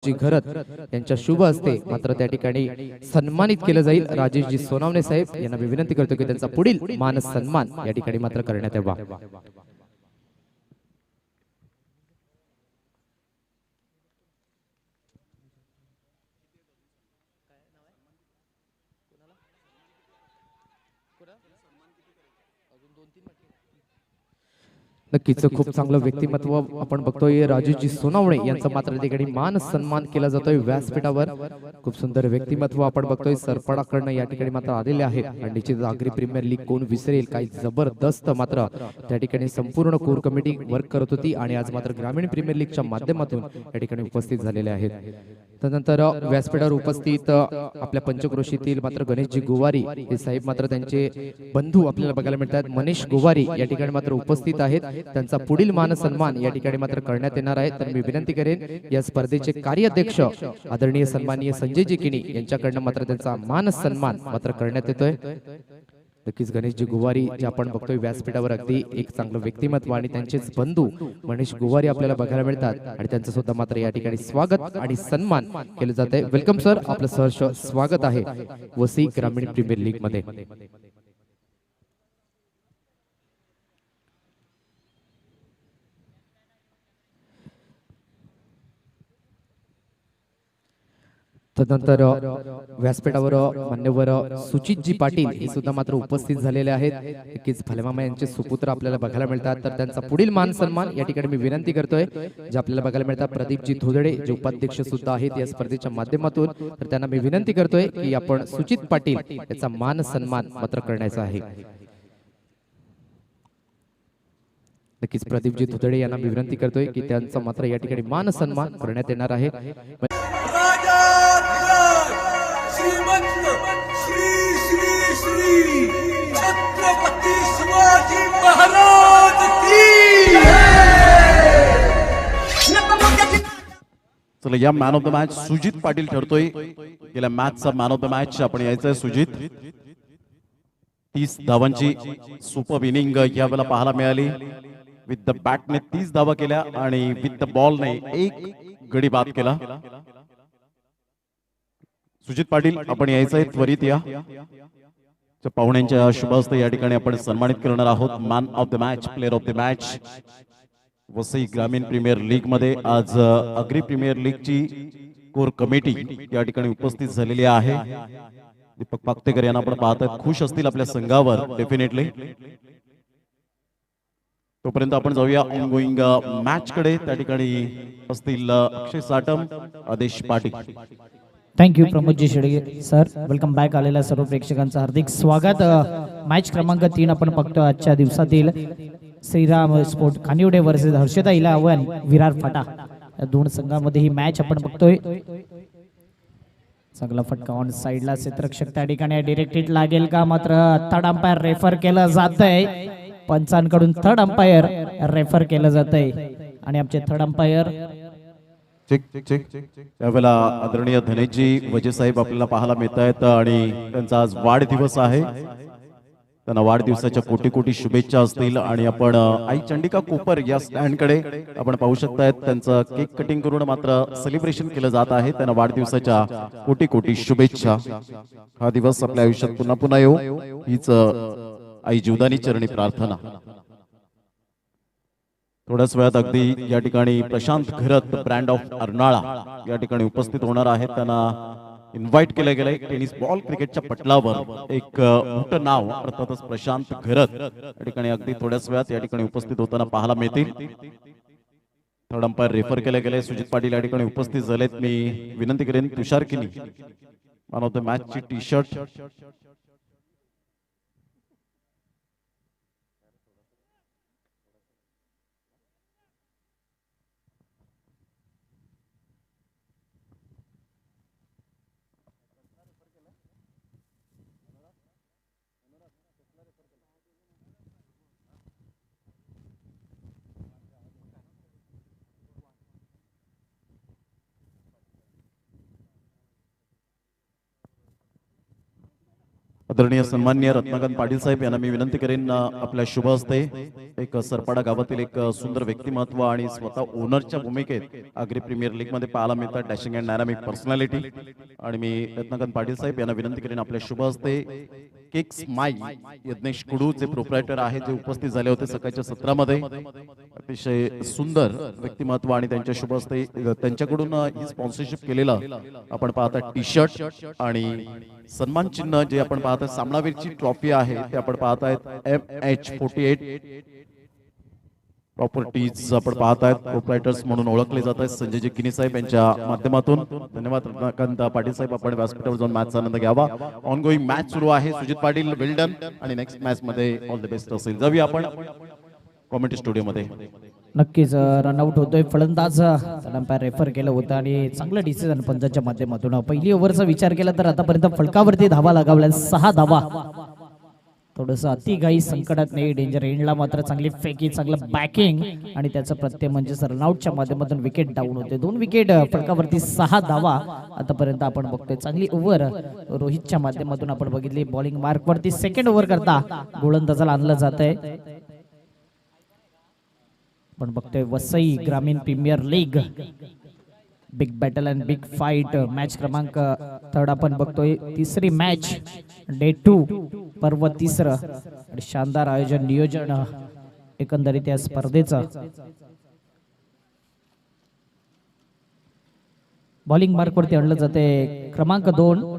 जी घरत यांच्या शुभ हस्ते मात्र त्या ठिकाणी सन्मानित केलं जाईल। राजेशजी सोनावणे साहेब यांना मी विनंती करतो की त्यांचा पुढील मान सन्मान या ठिकाणी मात्र करण्यात यावा। नक्कीच खूप चांगलं व्यक्तिमत्व आपण बघतोय। राजेशजी सोनावणे यांचा मात्र त्या ठिकाणी मान सन्मान केला जातोय व्यासपीठावर। खूप सुंदर व्यक्तिमत्व आपण बघतोय सरपडाकडनं या ठिकाणी मात्र आलेले आहेत आणि निश्चित आगरी प्रीमियर लीग कोण विसरेल, काही जबरदस्त मात्र त्या ठिकाणी संपूर्ण कोर कमिटी वर्क करत होती आणि आज मात्र ग्रामीण प्रीमियर लीगच्या माध्यमातून या ठिकाणी उपस्थित झालेले आहेत। त्यानंतर व्यासपीठावर उपस्थित आपल्या पंचक्रोशीतील मात्र गणेशजी गोवारी हे साहेब मात्र त्यांचे बंधू आपल्याला बघायला मिळतात। मनीष गोवारी या ठिकाणी मात्र उपस्थित आहेत, त्यांचा पुढील मान सन्मान या ठिकाणी मात्र करण्यात येणार आहे। तर मी विनंती करेन या स्पर्धेचे कार्याध्यक्ष आदरणीय सन्माननीय संजयजी किनी यांच्याकडनं मात्र त्यांचा मान सन्मान मात्र करण्यात येतोय। नक्कीच गणेशजी गोवारी जे आपण बघतोय व्यासपीठावर अगदी एक चांगलं व्यक्तिमत्व आणि त्यांचेच बंधू मनीष गोवारी आपल्याला बघायला मिळतात आणि त्यांचं सुद्धा मात्र या ठिकाणी स्वागत आणि सन्मान केलं जात आहे। वेलकम सर, आपलं सहर्ष स्वागत आहे वसई ग्रामीण प्रीमियर लीग मध्ये। तदनंतर व्यासपीठावर मान्यवर सुचितजी पाटील हे सुद्धा मात्र उपस्थित झालेले आहेत। नक्कीच फलमामा यांचे सुपुत्र आपल्याला बघायला मिळतात, तर त्यांचा पुढील मान सन्मान या ठिकाणी मी विनंती करतोय जे आपल्याला बघायला मिळतात। प्रदीपजी धोदडे जे उपाध्यक्ष सुद्धा आहेत या स्पर्धेच्या माध्यमातून, तर त्यांना मी विनंती करतोय की आपण सुचित पाटील याचा मान सन्मान मात्र करण्याचा आहे। नक्कीच प्रदीपजी धोदडे यांना मी विनंती करतोय की त्यांचा मात्र या ठिकाणी मान सन्मान करण्यात येणार आहे। श्रीमंत श्री श्री श्री छत्रपती शिवाजी महाराज की चला या man of the match Sujit Patil ठरतोय। गेल्या मॅचचा मॅन ऑफ द मॅच आपण यायचंय सुजित। 30 धावांची सुपर इनिंग यावेळेला पाहायला मिळाली। विथ द बॅटने 30 धावा केल्या आणि विथ द बॉलने एक गडी बाद केला। सुजित पाटील आपण यायचंय, त्वरित या। पाहुण्यांच्या शुभ हस्ते या ठिकाणी आपण सन्मानित करणार आहोत man of the match, player of the match Vasai ग्रामीण प्रीमियर लीग मध्ये। आज अग्री प्रीमियर लीगची कोर कमिटी या ठिकाणी उपस्थित झालेली आहे। दीपक पाक्तेकर यांना आपण पाहतात, खुश असतील आपल्या संघावर डेफिनेटली। तोपर्यंत आपण जाऊया ऑनगोइंग मॅच कडे। त्या ठिकाणी असतील अक्षय साटम, आदेश Patil. Thank you Pramod ji Shedge sir. Welcome back आलेल्या सर्व प्रेक्षकांचं हार्दिक स्वागत। मॅच क्रमांक 3 आपण बघतो आजच्या दिवसातील श्रीराम स्पोर्ट खानिवडे वर्सेस हर्षदा इलावन विरार फाटा या दोन संघांमध्ये ही मॅच आपण बघतोय। चांगला फटका ऑन साइडला क्षेत्ररक्षक त्या ठिकाणी डिरेक्टेड लागेल का, मात्र थर्ड अंपायर रेफर केलं जात आहे। पंचांकडून थर्ड अंपायर रेफर केलं जात आहे आणि आमचे थर्ड अंपायर चेक चेक त्यावेळेला आदरणीय धनेशजी वजे साहेब आपल्याला पाहायला मिळत आहेत आणि त्यांचा आज वाढदिवस आहे। त्यांना वाढदिवसाच्या कोटी कोटी शुभेच्छा असतील आणि आपण आई चंडिका कोपर या स्टँड कडे आपण पाहू शकताय, त्यांचं केक कटिंग करून मात्र सेलिब्रेशन केलं जात आहे। त्यांना वाढदिवसाच्या कोटी कोटी शुभेच्छा। हा दिवस आपल्या आयुष्यात पुन्हा पुन्हा येऊ हीच आई जीवदानी चरणी प्रार्थना। थोड्याच वेळात अगदी या ठिकाणी प्रशांत घरत ब्रँड ऑफ अर्नाळा या ठिकाणी उपस्थित होणार आहेत। त्यांना इन्व्हाइट केलं गेलंय। टेनिस बॉल क्रिकेटच्या पटलावर एक मोठं नाव अर्थातच प्रशांत घरत या ठिकाणी अगदी थोड्याच वेळात या ठिकाणी उपस्थित होताना पाहायला मिळतील। थर्ड अंपायर रेफर केले गेले। सुजित पाटील या ठिकाणी उपस्थित झालेत। मी विनंती करेन तुषार किनी मॅन ऑफ द मॅच ची टी शर्ट आदरणीय सन्माननीय रत्नाकांत पाटील साहेब यांना मी विनंती करेन आपल्या शुभ हस्ते एक सरपाडा गावातील एक सुंदर व्यक्तिमत्व आणि स्वतः ओनरच्या भूमिकेत आग्री प्रीमियर लीग मध्ये पाहायला मिळतात डॅशिंग अँड डायनामिक पर्सनॅलिटी आणि मी रत्नाकांत पाटील साहेब यांना विनंती करेन आपल्या शुभ हस्ते केक्स माई यज्ञेश कुडू जे प्रोप्रायटर आहेत जे उपस्थित झाले होते सकाळच्या सत्रामध्ये अतिशय सुंदर व्यक्तिमत्व आणि त्यांच्या शुभ हस्ते त्यांच्याकडून ही स्पॉन्सरशिप केलेलं आपण पाहता टी शर्ट आणि सन्मान चिन्ह जे आपण पाहता सामनावीरची ट्रॉफी आहे ते आपण पाहतायत MH48 प्रॉपर्टीज आपण पाहतायत प्रोप्रायटर्स म्हणून ओळखले जात आहेत संजयजी किनी साहेब यांच्या माध्यमातून धन्यवाद रत्नाकांत पाटील साहेब आपण व्यासपीठावर जाऊन मॅचचा आनंद घ्यावा ऑन गोईंग मॅच सुरू आहे सुजित पाटील विल्डन आणि नेक्स्ट मॅच मध्ये ऑल द बेस्ट असेल जाऊया आपण कॉमेंट्री स्टुडिओ मध्ये नक्कीच रनआउट होतोय फलंदाज अंपायर रेफर केलं होतं आणि चांगलं डिसिजन पंचांच्या माध्यमातून पहिली ओव्हरचा विचार केला तर आतापर्यंत फलकावरती धावा लगावल्या 6 धावा थोडंसं अतिघाई संकटात नाही डेंजर एंडला मात्र चांगली फेकी चांगलं बॅकिंग आणि त्याचं प्रत्यय म्हणजे रनआउटच्या माध्यमातून विकेट डाऊन होते 2 विकेट फलकावरती 6 धावा आतापर्यंत आपण बघतोय चांगली ओव्हर रोहितच्या माध्यमातून आपण बघितली बॉलिंग मार्क वरती सेकंड ओव्हर करता गोलंदाजाला आणलं जात आहे आपण बघतोय वसई ग्रामीण premier league big battle and big fight match क्रमांक 3 आपण बघतोय तिसरी मॅच डे 2 पर्व 3 आणि शानदार आयोजन नियोजन एकंदरीत या स्पर्धेचं बॉलिंग मार्क वरती आणलं जाते क्रमांक 2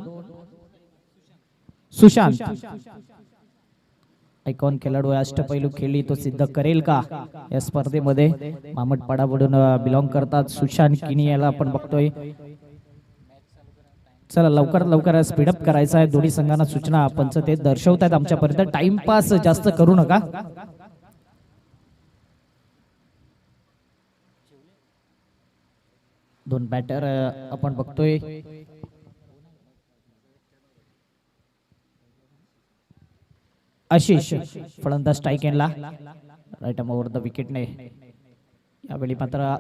सुशांत आयकॉन खेळाडू अष्टपैलू खेळी तो सिद्ध करेल का या स्पर्धेमध्ये मामटपाडावरून बिलॉंग करतात सुशांत किनी याला आपण बघतोय चला लवकर स्पीडअप करायचा आहे दोन्ही संघांना सूचना पंच ते दर्शवतात आमच्यापर्यंत टाइमपास जास्त करू नका दोन बॅटर आपण बघतोय आशिष फलंदाज स्ट्राइक एंडला राईट आर्म ओव्हर द विकेटने यावेळी मात्र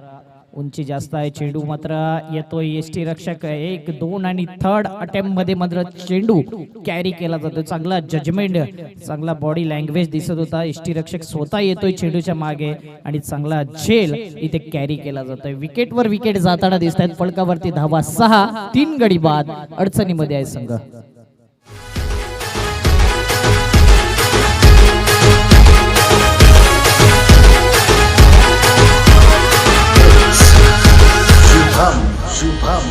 उंची जास्त आहे चेंडू मात्र येतोय एसटी रक्षक 1 2 आणि थर्ड अटेम्प्ट मध्ये मात्र चेंडू कॅरी केला जातो चांगला जजमेंट चांगला बॉडी लँग्वेज दिसत होता एसटी रक्षक स्वतः येतोय चेंडूच्या मागे आणि चांगला झेल इथे कॅरी केला जातोय विकेटवर विकेट जाताना दिसत आहेत फलकावरती धावा 6 3 गडी बाद अडचणीमध्ये आहे संघ शुभम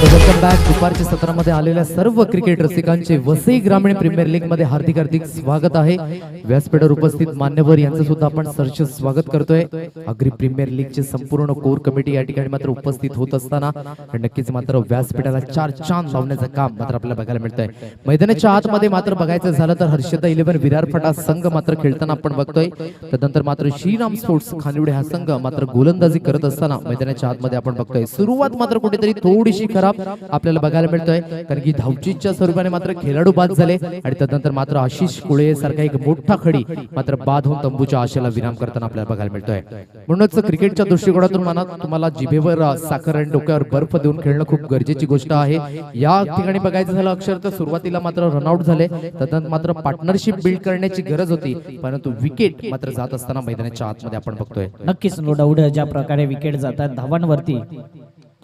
वेलकम बॅक दुपारच्या सत्रामध्ये आलेल्या सर्व क्रिकेट रसिकांचे वसई ग्रामीण प्रीमियर लीग मध्ये हार्दिक स्वागत आहे व्यासपीठावर उपस्थित मान्यवर यांचं सुद्धा आपण सहर्ष स्वागत करतोय आग्री प्रीमियर लीग चे संपूर्ण कोर कमिटी या ठिकाणी मात्र उपस्थित होत असताना नक्कीच मात्र व्यासपीठाला 4 चांद लावण्याचं काम मात्र आपल्याला बघायला मिळतंय मैदानाच्या आतमध्ये मात्र बघायचं झालं तर हर्षदा 11 विरार फटा संघ मात्र खेळताना आपण बघतोय त्यानंतर मात्र श्रीराम स्पोर्ट्स खानिवडे हा संघ मात्र गोलंदाजी करत असताना मैदानाच्या आतमध्ये आपण बघतोय सुरुवात मात्र कुठेतरी थोडीशी खराब आपल्याला बघायला मिळतोय कारण की धावचीच्या स्वरूपाने मात्र खेळाडू बाद झाले आणि त्यानंतर मात्र आशिष कुळे सारखा एक मोठा खडी मात्र बाद होऊन तंबूच्या आशेला विराम करताना आपल्याला बघायला मिळतोय म्हणूनच क्रिकेटच्या दृष्टिकोनातून मनात तुम्हाला जिभेवर साखर आणि डोक्यावर बर्फ देऊन खेळणं खूप गरजेची गोष्ट आहे या ठिकाणी बघायचं झालं अक्षरशः सुरुवातीला मात्र रनआउट झाले त्यानंतर मात्र पार्टनरशिप बिल्ड करण्याची गरज होती परंतु विकेट मात्र जात असताना मैदानाच्या आतमध्ये आपण बघतोय नक्कीच नो डाऊट ज्या प्रकारे विकेट जातात धावांवरती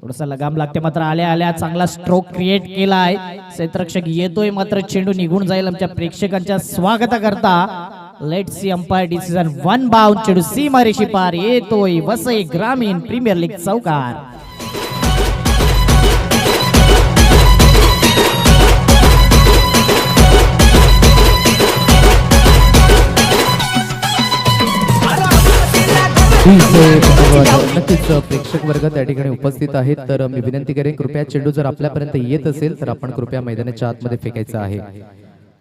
थोडासा लगाम लागते मात्र आल्या चांगला स्ट्रोक क्रिएट केलाय क्षेत्ररक्षक येतोय मात्र चेंडू निघून जाईल आमच्या प्रेक्षकांच्या स्वागत करता let see umpire decision 1 bound चेंडू सीमारेषी पार येतोय वसई ग्रामीण प्रीमियर लीग चौकार नक्कीच प्रेक्षक वर्ग त्या ठिकाणी उपस्थित आहेत तर मी विनंती करेन कृपया चेंडू जर आपल्यापर्यंत येत असेल तर आपण कृपया मैदानाच्या आतमध्ये फेकायचा आहे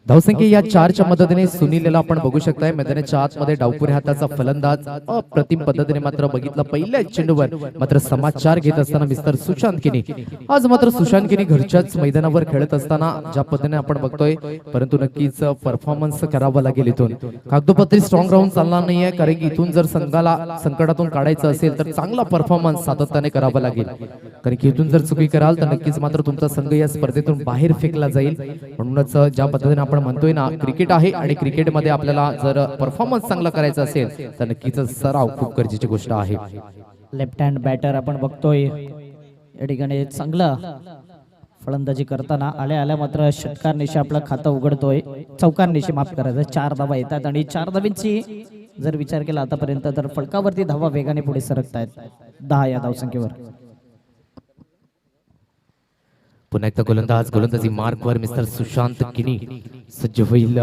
धावसंख्या या 4च्या मदतीने सुनीलला आपण बघू शकताय मैदानाच्या आतमध्ये डावपुऱ्या हाताचा फलंदाज अप्रतिम पद्धतीने मात्र बघितलं पहिल्या चेंडूवर मात्र समाचार घेत असताना मिस्टर सुशांत किनी. आज मात्र सुशांत किनी घरच्याच मैदानावर खेळत असताना ज्या पद्धतीने आपण बघतोय परंतु नक्कीच परफॉर्मन्स करावा लागेल. इथून कागदोपत्री स्ट्रॉंग राहून चालणार नाहीये कारण की इथून जर संघाला संकटातून काढायचं असेल तर चांगला परफॉर्मन्स सातत्याने करावा लागेल कारण की इथून जर चुकी कराल तर नक्कीच मात्र तुमचा संघ या स्पर्धेतून बाहेर फेकला जाईल. म्हणूनच ज्या पद्धतीने आपण म्हणतोय ना क्रिकेट आहे आणि क्रिकेटमध्ये आपल्याला जर परफॉर्मन्स चांगला करायचा असेल तर नक्कीच सराव खूप गरजेची गोष्ट आहे. लेफ्ट हँड बॅटर आपण बघतोय या ठिकाणी चांगला फलंदाजी करताना आल्या मात्र षटकार निशी आपलं खातं उघडतोय. चौकार निशी माफ करायचं 4 धावा येतात आणि 4 धावांची जर विचार केला आतापर्यंत तर फलकावरती धावा वेगाने पुढे सरकतायत 10 या धावसंख्येवर. पुन्हा एकदा गोलंदाजी मार्कवर मिस्टर सुशांत किनी सज्ज होईल.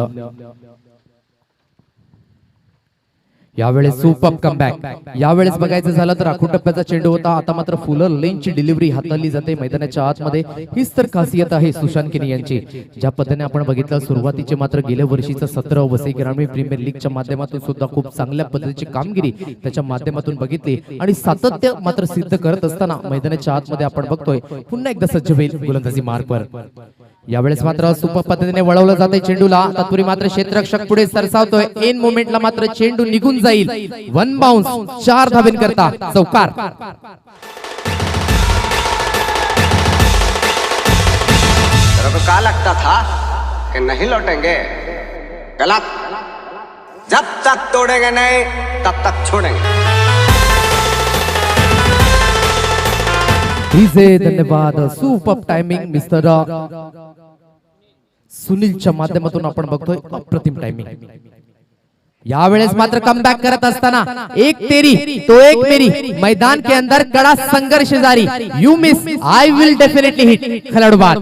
यावेळेस सुपर कमबॅक. यावेळेस बघायचं झालं तर आखूड टप्प्याचा चेंडू होता. आता मात्र फुलर लेनची डिलिव्हरी हाताळली जाते मैदानाच्या आतमध्ये. हीच तर खासियत आहे सुशांत किनी यांची. ज्या पद्धतीने आपण बघितलं सुरुवातीचे मात्र गेल्या वर्षीचं 17 वसई ग्रामीण प्रीमियर लीगच्या माध्यमातून सुद्धा खूप चांगल्या पद्धतीची कामगिरी त्याच्या माध्यमातून बघितली आणि सातत्य मात्र सिद्ध करत असताना मैदानाच्या आतमध्ये आपण बघतोय पुन्हा एकदा सज्ज होईल गोलंदाजी मार्कवर. यावेळेस मात्र सुपर पद्धतीने वळवलं जाते चेंडूला. तत्पूर्वी मात्र क्षेत्ररक्षक पुढे सरसावतोय. एन मोमेंटला मात्र चेंडू निघून जाईल. 1 बाउन्स 4 धावेंकरता चौकार. तेरे को क्या लगता था कि नहीं लौटेंगे? गलत. जब तक तोड़ेंगे नहीं तब तक छोड़ेंगे. धन्यवाद. सुपर टायमिंग मिस्टर सुनीलच्या माध्यमातून आपण बघतोय अप्रतिम टायमिंग. यावेळेस मात्र कमबॅक करत असताना एक तेरी तो एक मेरी मैदान के अंदर कड़ा संघर्ष जारी. You miss I will definitely hit. खिलाडू बाद.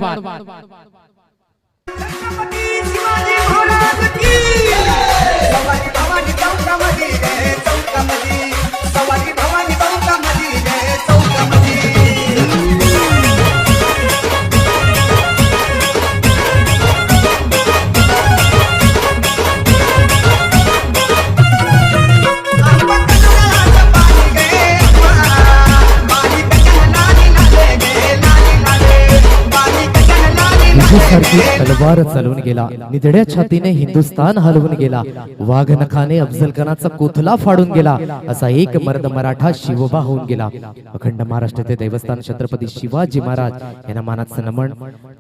तलवार चालवून गेला. निधड्या छातीने हिंदुस्थान हलवून गेला. वाघ नखाने अफजल खानाचा कोथला फाडून गेला. असा एक मर्द मराठा शिवबा होऊन गेला. अखंड महाराष्ट्राचे देवस्थान छत्रपती शिवाजी महाराज यांना मानाचं नमन.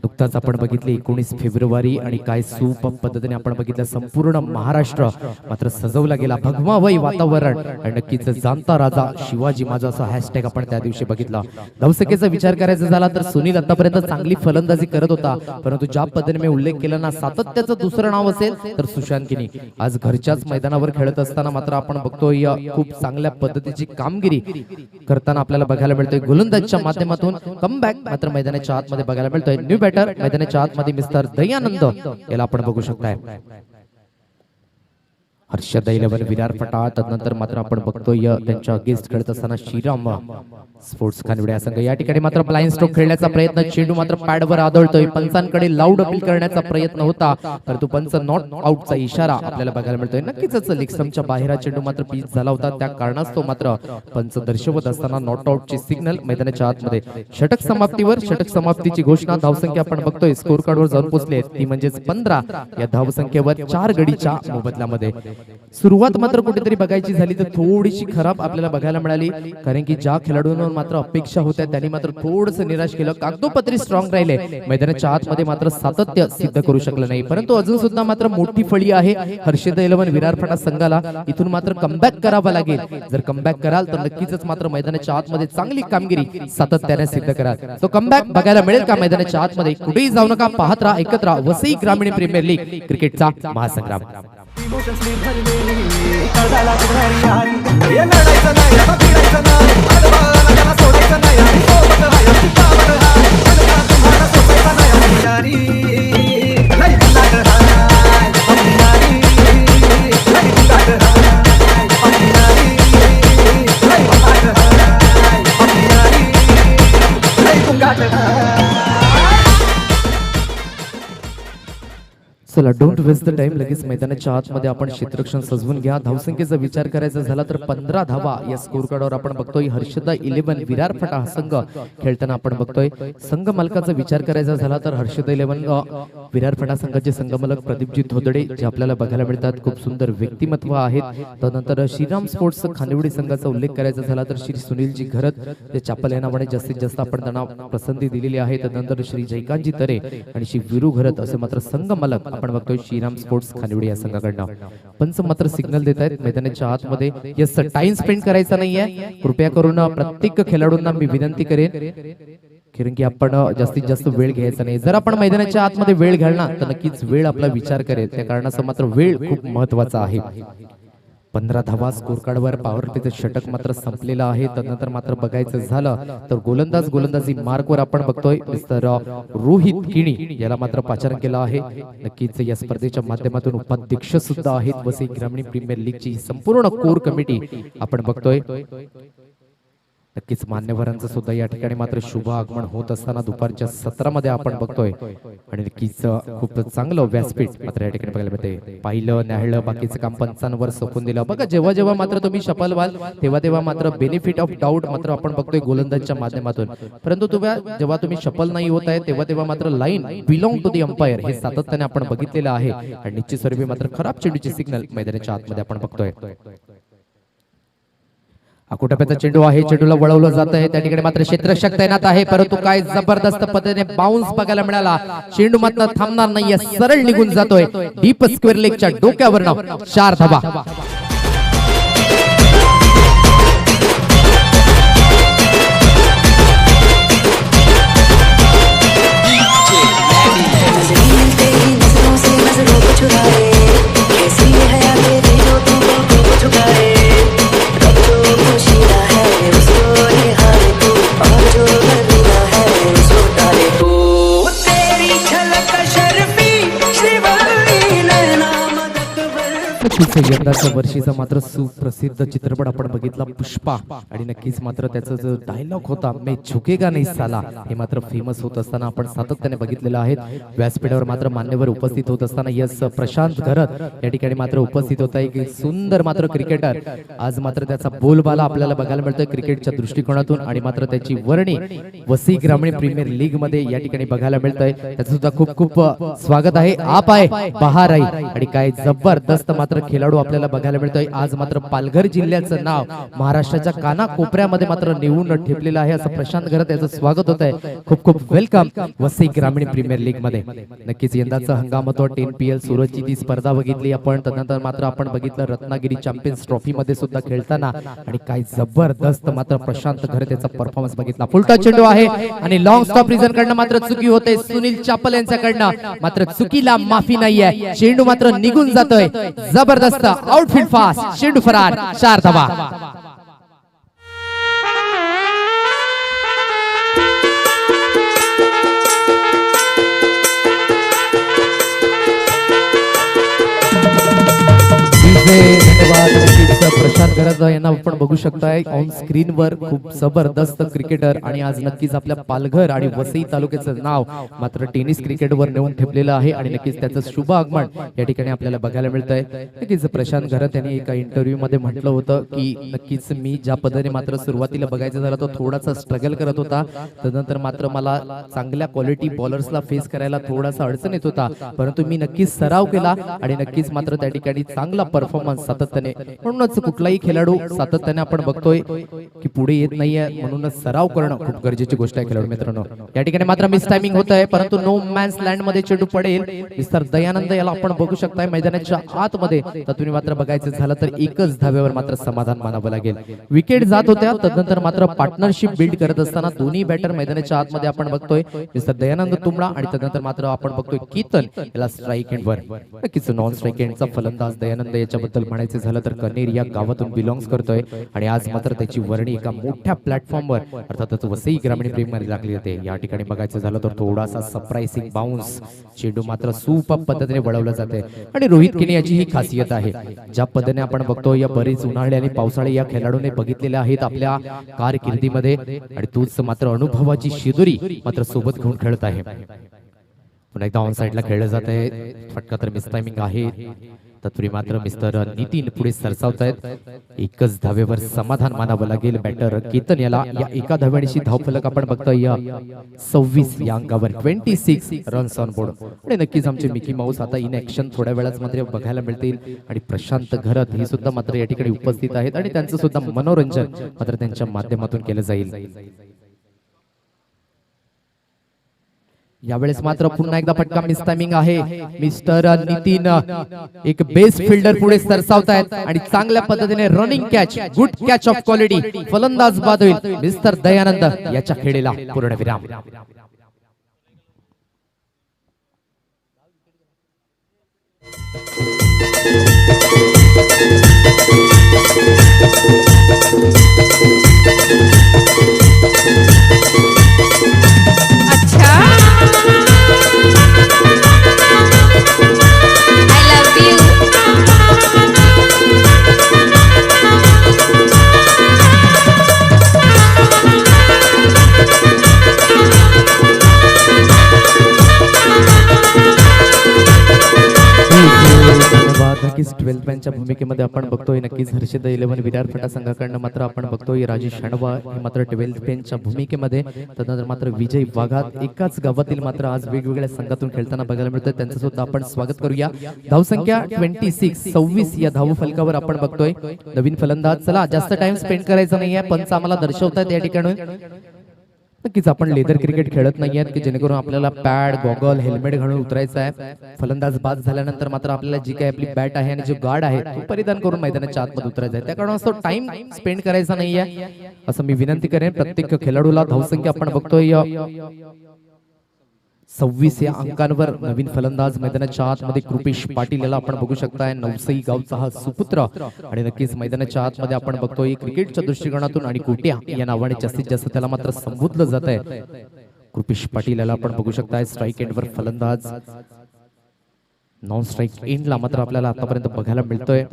नुकताच आपण बघितले 19 फेब्रुवारी आणि काय सुपर पद्धतीने आपण बघितलं संपूर्ण महाराष्ट्र मात्र सजवला गेला. भगवावय वातावरण आणि नक्कीच जाणता राजा शिवाजी माझा असा हॅशटॅग आपण त्या दिवशी बघितला. धावसंख्येचा विचार करायचा झाला तर सुनील आतापर्यंत चांगली फलंदाजी करत होता परंतु ज्या पद्धतीने मी उल्लेख केला ना सातत्याचं दुसरं नाव असेल तर सुशांत किनी. आज घरच्याच मैदानावर खेळत असताना मात्र आपण बघतोय खूप चांगल्या पद्धतीची कामगिरी करताना आपल्याला बघायला मिळतोय. गोलंदाजच्या माध्यमातून कमबॅक मात्र मैदानाच्या आतमध्ये बघायला मिळतोय. न्यू बॅटर मैदानाच्या आतमध्ये मिस्टर दयानंद याला आपण बघू शकताय. हर्षद 11 विरार फटाळ. तदनंतर मात्र आपण बघतोय त्यांच्या अगेन्स्ट खेळत असताना श्रीराम स्पोर्ट्स खानविडे संघ. या ठिकाणी मात्र ब्लाइंड स्ट्रोक खेळण्याचा प्रयत्न. चेंडू मात्र पॅडवर आदळतोय. पंचांकडे लाऊड अपील करण्याचा प्रयत्न होता परंतु पंच नॉट आउटचा इशारा आपल्याला बघायला मिळतोय. नक्कीच लेगस्टम्पच्या बाहेर चेंडू मात्र पिच झाला होता त्या कारणास्तव मात्र पंच दर्शवत असताना नॉट आउटची सिग्नल मैदानाच्या आतमध्ये. षटक समाप्तीवर षटक समाप्तीची घोषणा. धावसंख्या आपण बघतोय स्कोर कार्डवर जाऊन पोहोचले ती म्हणजेच 15 या धावसंख्येवर 4 गडीच्या मोबदल्यामध्ये. सुरुवात मात्र कुठेतरी बघायची झाली तर थोडीशी खराब आपल्याला बघायला मिळाली कारण की ज्या खेळाडूंवर मात्र अपेक्षा होत्या त्यांनी मात्र थोडंसं निराश केलं. कागदोपत्री स्ट्रॉंग राहिले. मैदानाच्या आतमध्ये मात्र सातत्य सिद्ध करू शकलं नाही परंतु अजून सुद्धा मात्र मोठी फळी आहे हर्षद 11 विरार फटा संघाला. इथून मात्र कमबॅक करावा लागेल. जर कमबॅक कराल तर नक्कीच मात्र मैदानाच्या आतमध्ये चांगली कामगिरी सातत्याने सिद्ध कराल. तो कमबॅक बघायला मिळेल का मैदानाच्या आतमध्ये? कुठेही जाऊ नका. पाहत राहा ऐकत राहा वसई ग्रामीण प्रीमियर लीग क्रिकेटचा महासंग्राम. चला don't don't waste the time, लगेच मैदानाच्या आतमध्ये आपण क्षेत्ररक्षण सजवून घ्या. धावसंख्येचा विचार करायचा झाला तर 15 धावा या स्कोर कार्डवर आपण बघतोय. हर्षदा 11 विरार फटा हा संघ खेळताना आपण बघतोय. संघ मालकाचा विचार करायचा झाला तर हर्षदा 11 विरार फटा संघाचे संघमालक प्रदीपजी थोदडे जे आपल्याला बघायला मिळतात. खूप सुंदर व्यक्तिमत्व आहेत. त्यानंतर श्रीराम स्पोर्ट्स खानिवडी संघाचा उल्लेख करायचा झाला तर श्री सुनीलजी घरत ते चापल या नावाने जास्तीत जास्त आपण त्यांना पसंती दिलेली आहे. त्यानंतर श्री जयकांतजी तरे आणि श्री विरू घरत असे मात्र संघ मालक आपण बघतोय श्रीराम स्पोर्ट्स खानिवडी या संघाकडनं. पंच मात्र सिग्नल देत आहेत मैदानाच्या आतमध्ये. यस, टाइम स्पेंड करायचा नाहीये. कृपया करून प्रत्येक खेळाडूंना मी विनंती करेन कारण की आपण जास्तीत जास्त वेळ घ्यायचा नाही. जर आपण मैदानाच्या आतमध्ये वेळ घालना तर नक्कीच वेळ आपला विचार करेल. त्या कारणाचं मात्र वेळ खूप महत्वाचा आहे. 15 धावा स्कोर कार्डवर पॉवर प्लेचं षटक मात्र संपलेलं आहे. त्यानंतर मात्र बघायचं झालं तर गोलंदाजी मार्कवर आपण बघतोय मिस्टर रोहित किणी याला मात्र पाचारण केलं आहे. नक्कीच या स्पर्धेच्या माध्यमातून उपाध्यक्ष सुद्धा आहेत. वसई ग्रामीण प्रीमियर लीगची संपूर्ण कोर कमिटी आपण बघतोय. नक्कीच मान्यवरांचं सुद्धा या ठिकाणी मात्र शुभ आगमन होत असताना दुपारच्या सत्रामध्ये आपण बघतोय. आणि नक्कीच खूप चांगलं व्यासपीठ मात्र या ठिकाणी बघायला मिळते. पाहिलं न्याहळलं बाकीचं काम पंचांवर सोपून दिलं. बघा जेव्हा जेव्हा मात्र तुम्ही शपल व्हाल तेव्हा तेव्हा मात्र बेनिफिट ऑफ डाऊट मात्र आपण बघतोय गोलंदाजच्या माध्यमातून. परंतु जेव्हा तुम्ही शपल नाही होत आहे तेव्हा तेव्हा मात्र line belong to the umpire हे सातत्याने आपण बघितलेलं आहे. आणि निश्चित स्वरूपी मात्र खराब चेंडूची सिग्नल मैदानाच्या आतमध्ये आपण बघतोय. अकोटाप्याचा चेंडू आहे. चेंडूला वळवलं जात आहे. त्या ठिकाणी मात्र क्षेत्ररक्षक तैनात आहे. परंतु काय जबरदस्त पद्धतीने बाउन्स बघायला मिळाला. चेंडू मात्र थांबणार नाहीये, सरळ निघून जातोय. डीप स्क्वेअर लेगच्या डोक्यावरनं 4 धावा. यंदाच्या वर्षीचा मात्र सुप्रसिद्ध चित्रपट आपण बघितला पुष्पा. आणि नक्कीच मात्र त्याचा जो डायलॉग होता मैं झुकेगा नहीं साला हे मात्र फेमस होत असताना आपण सातत्याने बघितलेलं आहे. व्यासपीठावर मात्र मान्यवर उपस्थित होत असताना यस प्रशांत घरत या ठिकाणी मात्र उपस्थित होता. एक सुंदर मात्र क्रिकेटर. आज मात्र त्याचा बोलबाला आपल्याला बघायला मिळतोय क्रिकेटच्या दृष्टिकोनातून. आणि मात्र त्याची वर्णी वसई ग्रामीण प्रीमियर लीग मध्ये या ठिकाणी बघायला मिळतंय. त्याचं सुद्धा खूप खूप स्वागत आहे. आप आहे बहार आहे. आणि काय जबरदस्त मात्र खेळाडू आपल्याला बघायला मिळतोय. आज मात्र पालघर जिल्ह्याचं नाव महाराष्ट्राच्या कानाकोपऱ्यामध्ये मात्र नेऊन ठेपलेलं आहे. असं प्रशांत घरत याचं स्वागत होत आहे. खूप खूप वेलकम वसई ग्रामीण प्रीमियर लीग मध्ये. नक्कीच यंदाचा हंगाम होतो 10PL सुरतची ती स्पर्धा बघितली आपण. त्यानंतर मात्र आपण बघितलं रत्नागिरी चॅम्पियन्स ट्रॉफी मध्ये सुद्धा खेळताना. आणि काय जबरदस्त मात्र प्रशांत घरत याचा परफॉर्मन्स बघितला. फुलटा चेंडू आहे आणि लॉंग स्टॉप रिझन कडनं मात्र चुकी होते सुनील चापल यांच्याकडनं. मात्र चुकीला माफी नाहीये. चेंडू मात्र निघून जातोय. जबरदस्त आउटफील्ड फास्ट चेंडू फरार 4 धावा. प्रशांत घरत यांना आपण बघू शकताय ऑन स्क्रीन वर. खूप जबरदस्त क्रिकेटर. आणि आज नक्कीच आपल्या पालघर आणि वसई तालुक्याचं नाव मात्र टेनिस क्रिकेटवर नेऊन ठेपलेलं आहे. आणि नक्कीच त्याचं शुभ आगमन या ठिकाणी आपल्याला बघायला मिळतंय. नक्कीच प्रशांत घरत यांनी एका इंटरव्ह्यू मध्ये म्हटलं होतं की नक्कीच मी ज्या पद्धतीने मात्र सुरुवातीला बघायचं झालं तो थोडासा स्ट्रगल करत होता. त्यानंतर मात्र मला चांगल्या क्वालिटी बॉलर्सला फेस करायला थोडासा अडचण येत होता. परंतु मी नक्कीच सराव केला आणि नक्कीच मात्र त्या ठिकाणी चांगला परफॉर्मन्स सातत्याने. म्हणूनच कुठलाही खेळाडू सातत्याने आपण बघतोय की पुढे येत नाहीये. म्हणूनच सराव करणं खूप गरजेची गोष्ट आहे खेळाडू मित्रांनो. या ठिकाणी मात्र मिस टायमिंग होत आहे. परंतु नो मॅन्स लँड मध्ये चेंडू पडेल. मिस्टर दयानंद याला आपण बघू शकताय मैदानाच्या आतमध्ये. तर तुम्ही मात्र बघायचं झालं तर एकच धाब्यावर मात्र समाधान मानावं लागेल. विकेट जात होत्या. त्यानंतर मात्र पार्टनरशिप बिल्ड करत असताना दोन्ही बॅटर मैदानाच्या आतमध्ये आपण बघतोय मिस्टर दयानंद तुंबडा आणि त्यानंतर मात्र आपण बघतोय कीर्तन याला स्ट्राईक एंड वर. नक्कीच नॉन स्ट्राईक एंडचा फलंदाज दयानंद याच्याबद्दल म्हणायचं झालं तर कनेर या गावातून बिलॉंग्स करतोय. आणि आज मात्र त्याची वर्णी एका मोठ्या प्लॅटफॉर्मवर अर्थातच वसई ग्रामीण प्रीमियर लागली होते. या ठिकाणी बघायचं झालं तर थोडासा सरप्राइजिंग बाउन्स चेंडू मात्र सुपर पद्धतीने वळवला जाते. आणि रोहित किनी याची ही खासियत आहे. ज्या पद्धतीने आपण बघतो या बरीच उन्हाळी आणि पावसाळी या खेळाडूने बघितलेले आहेत आपल्या कारकिर्दीमध्ये. आणि तूच मात्र अनुभवाची शिदोरी मात्र सोबत घेऊन खेळत आहे. पुन्हा एकदा ऑन साइडला खेळलं जात आहे. फटका तर मिस टायमिंग आहे. तत्पूर्वी मात्र मिस्टर नितीन पुढे सरसावत आहेत. एकच धावेवर समाधान मानावं लागेल बॅटर केतन याला. या एका धावेची धावफलक आपण बघतोय 26 या अंकावर 26 रन्स ऑन बोर्ड. आणि नक्कीच आमचे मिकी माऊस आता इन ऍक्शन थोड्या वेळाच मात्र बघायला मिळतील. आणि प्रशांत घरत हे सुद्धा मात्र या ठिकाणी उपस्थित आहेत आणि त्यांचं सुद्धा मनोरंजन मात्र त्यांच्या माध्यमातून केलं जाईल. यावेळेस मात्र पुन्हा एकदा फटका मिस टायमिंग आहे. मिस्टर नितीन एक बेस्ट फिल्डर पुढे सरसावत आहेत आणि चांगल्या पद्धतीने running catch, good catch of quality, फलंदाज बाद होईल. मिस्टर दयानंद याच्या खेळीला पूर्णविराम. नक्कीच 12th मॅनच्या भूमिकेमध्ये आपण बघतोय नक्कीच हर्षद 11 विरार फटा संघाकडनं मात्र आपण बघतोय राजेश शाणवा हे मात्र 12th मॅनच्या भूमिकेमध्ये. त्यानंतर मात्र विजय वाघात एकाच गावातील मात्र आज वेगवेगळ्या संघातून खेळताना बघायला मिळतोय. त्यांचं सुद्धा आपण स्वागत करूया. धावसंख्या 26 या धाव फलकावर आपण बघतोय. नवीन फलंदाज. चला जास्त टाइम स्पेंड करायचा नाहीये. पंच आम्हाला दर्शवतात या ठिकाणी. नक्कीच आपण लेदर क्रिकेट खेळत नाहीयेत की जेणेकरून आपल्याला पॅड, गॉगल, हेल्मेट घालून उतरायचं आहे. फलंदाज बाद झाल्यानंतर मात्र आपल्याला जी काही आपली बॅट आहे आणि जो गार्ड आहे तो परिधान करून मैदानाच्या आतमध्ये उतरायचा आहे. त्या कारणास्तव टाइम स्पेंड करायचा नाहीये असं मी विनंती करेन प्रत्येक खेळाडूला. धावसंख्या आपण बघतोय 26 या अंकांवर. नवीन फलंदाज मैदानाच्या आतमध्ये कृपेश पाटील याला आपण बघू शकताय. नवसई गावचा हा सुपुत्र. आणि नक्कीच मैदानाच्या आतमध्ये आपण बघतोय क्रिकेटच्या दृष्टिकोनातून आणि कोट्या या नावाने जास्तीत जास्त त्याला मात्र संबोधलं जात आहे. कृपेश पाटील याला आपण बघू शकताय. स्ट्राईक एंडवर फलंदाज. नॉन स्ट्राईक एंडला मात्र आपल्याला आतापर्यंत बघायला मिळतोय.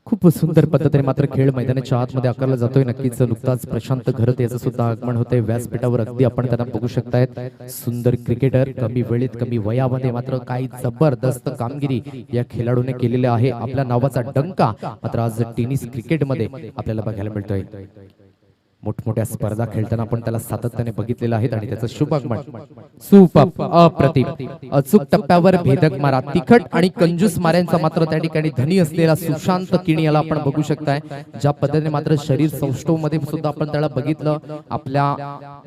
खूप सुंदर पद्धतीने मात्र खेळ मैदानाच्या आतमध्ये आकारला जातोय. नक्कीच नुकताच प्रशांत घरत याचं सुद्धा आगमन होतंय व्यासपीठावर. अगदी आपण त्यांना बघू शकतायत. सुंदर क्रिकेटर. कमी वेळेत कमी वयामध्ये मात्र काही जबरदस्त कामगिरी या खेळाडूने केलेली आहे. आपल्या नावाचा डंका मात्र आज टेनिस क्रिकेटमध्ये आपल्याला बघायला मिळतोय. मोठमोठ्या स्पर्धा खेळताना आपण त्याला सातत्याने बघितलेलं आहे आणि त्याचं शुभागमन सुपर अप्रतिम. अचूक टप्प्यावर भेदक मारा, तिखट आणि कंजूस माऱ्यांचा मात्र त्या ठिकाणी धनी असलेला सुशांत किणी याला आपण बघू शकताय. ज्या पद्धतीने मात्र शरीर सौष्ठव मध्ये सुद्धा आपण त्याला बघितलं. आपल्या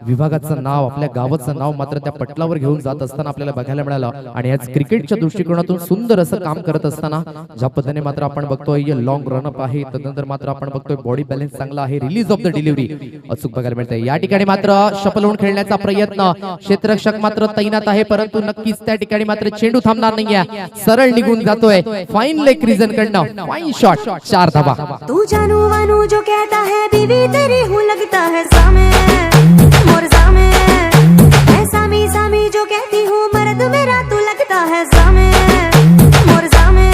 विभागाचं नाव, आपल्या गावाचं नाव मात्र त्या पटलावर घेऊन जात असताना आपल्याला बघायला मिळालं. आणि आज क्रिकेटच्या दृष्टिकोनातून सुंदर असं काम करत असताना ज्या पद्धतीने मात्र आपण बघतोय लॉंग रनअप आहे. त्यानंतर मात्र आपण बघतोय बॉडी बॅलन्स चांगला आहे. रिलीज ऑफ द डिलिव्हरी अचूक बघायला मिळते. या ठिकाणी मात्र शपल खेळण्याचा प्रयत्न. क्षेत्ररक्षक मात्र तैनात आहे परंतु नक्कीच त्या ठिकाणी मात्र चेंडू थांबणार नाहीये. सरळ निघून जातोय. फाईन लेग रीजन कडनं फाईन शॉट. 4 धावा. तू जानू वानू जो कहता है बीवी तेरी हूँ लगता है सामे मोर सामे. ऐसा मी सामी जो कहती हूँ मर्द मेरा तू लगता है सामे मोर सामे.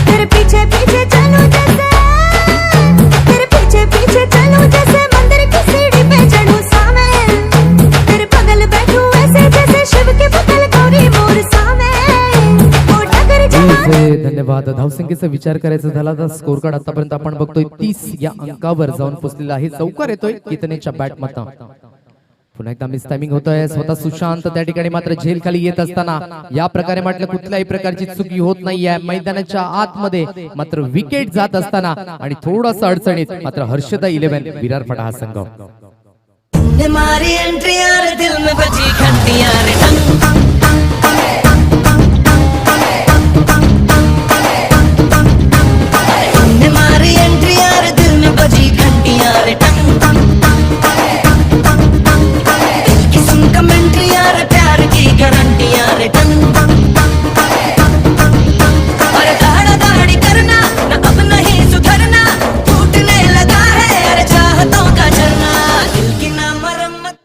तेरे पीछे पीछे चलूं जैसे, तेरे पीछे पीछे चलूं जैसे मंदिर की सीढ़ी पे चढ़ूं सामे. तेरे बगल बैठूं ऐसे जैसे शिव के बगल गौरी मोर सामे. ओ डगर जमा. धन्यवाद. धावसंख्येचा विचार करायचा झाला तर स्कोर कार्ड आतापर्यंत आपण बघतोय 30 या अंकावर जाऊन पोहोचलेला आहे. चौकार येतोय केतनेच्या बॅट मधून. पुन्हा एकदा मिस टायमिंग होतोय. स्वतः सुशांत त्या ठिकाणी मात्र झेल खाली येत असताना या प्रकारे म्हटलं कुठल्याही प्रकारची चुकी होत नाहीये. मैदानाच्या आतमध्ये मात्र विकेट जात असताना आणि थोडासा अडचणीत मात्र हर्षदा 11 विरार फटा हा संघ. मारी एंट्री यार दिल में बजी घंटी यार मारी एंट्री यार दिल में बजी घंटी यार दिल की सुन कमेंट्री यार प्यार की गारंटी यार और दाड़ा दाड़ी करना ना अब नहीं सुधरना. टूटने लगा है यार चाहतों का झरना. दिल की ना मरम्मत.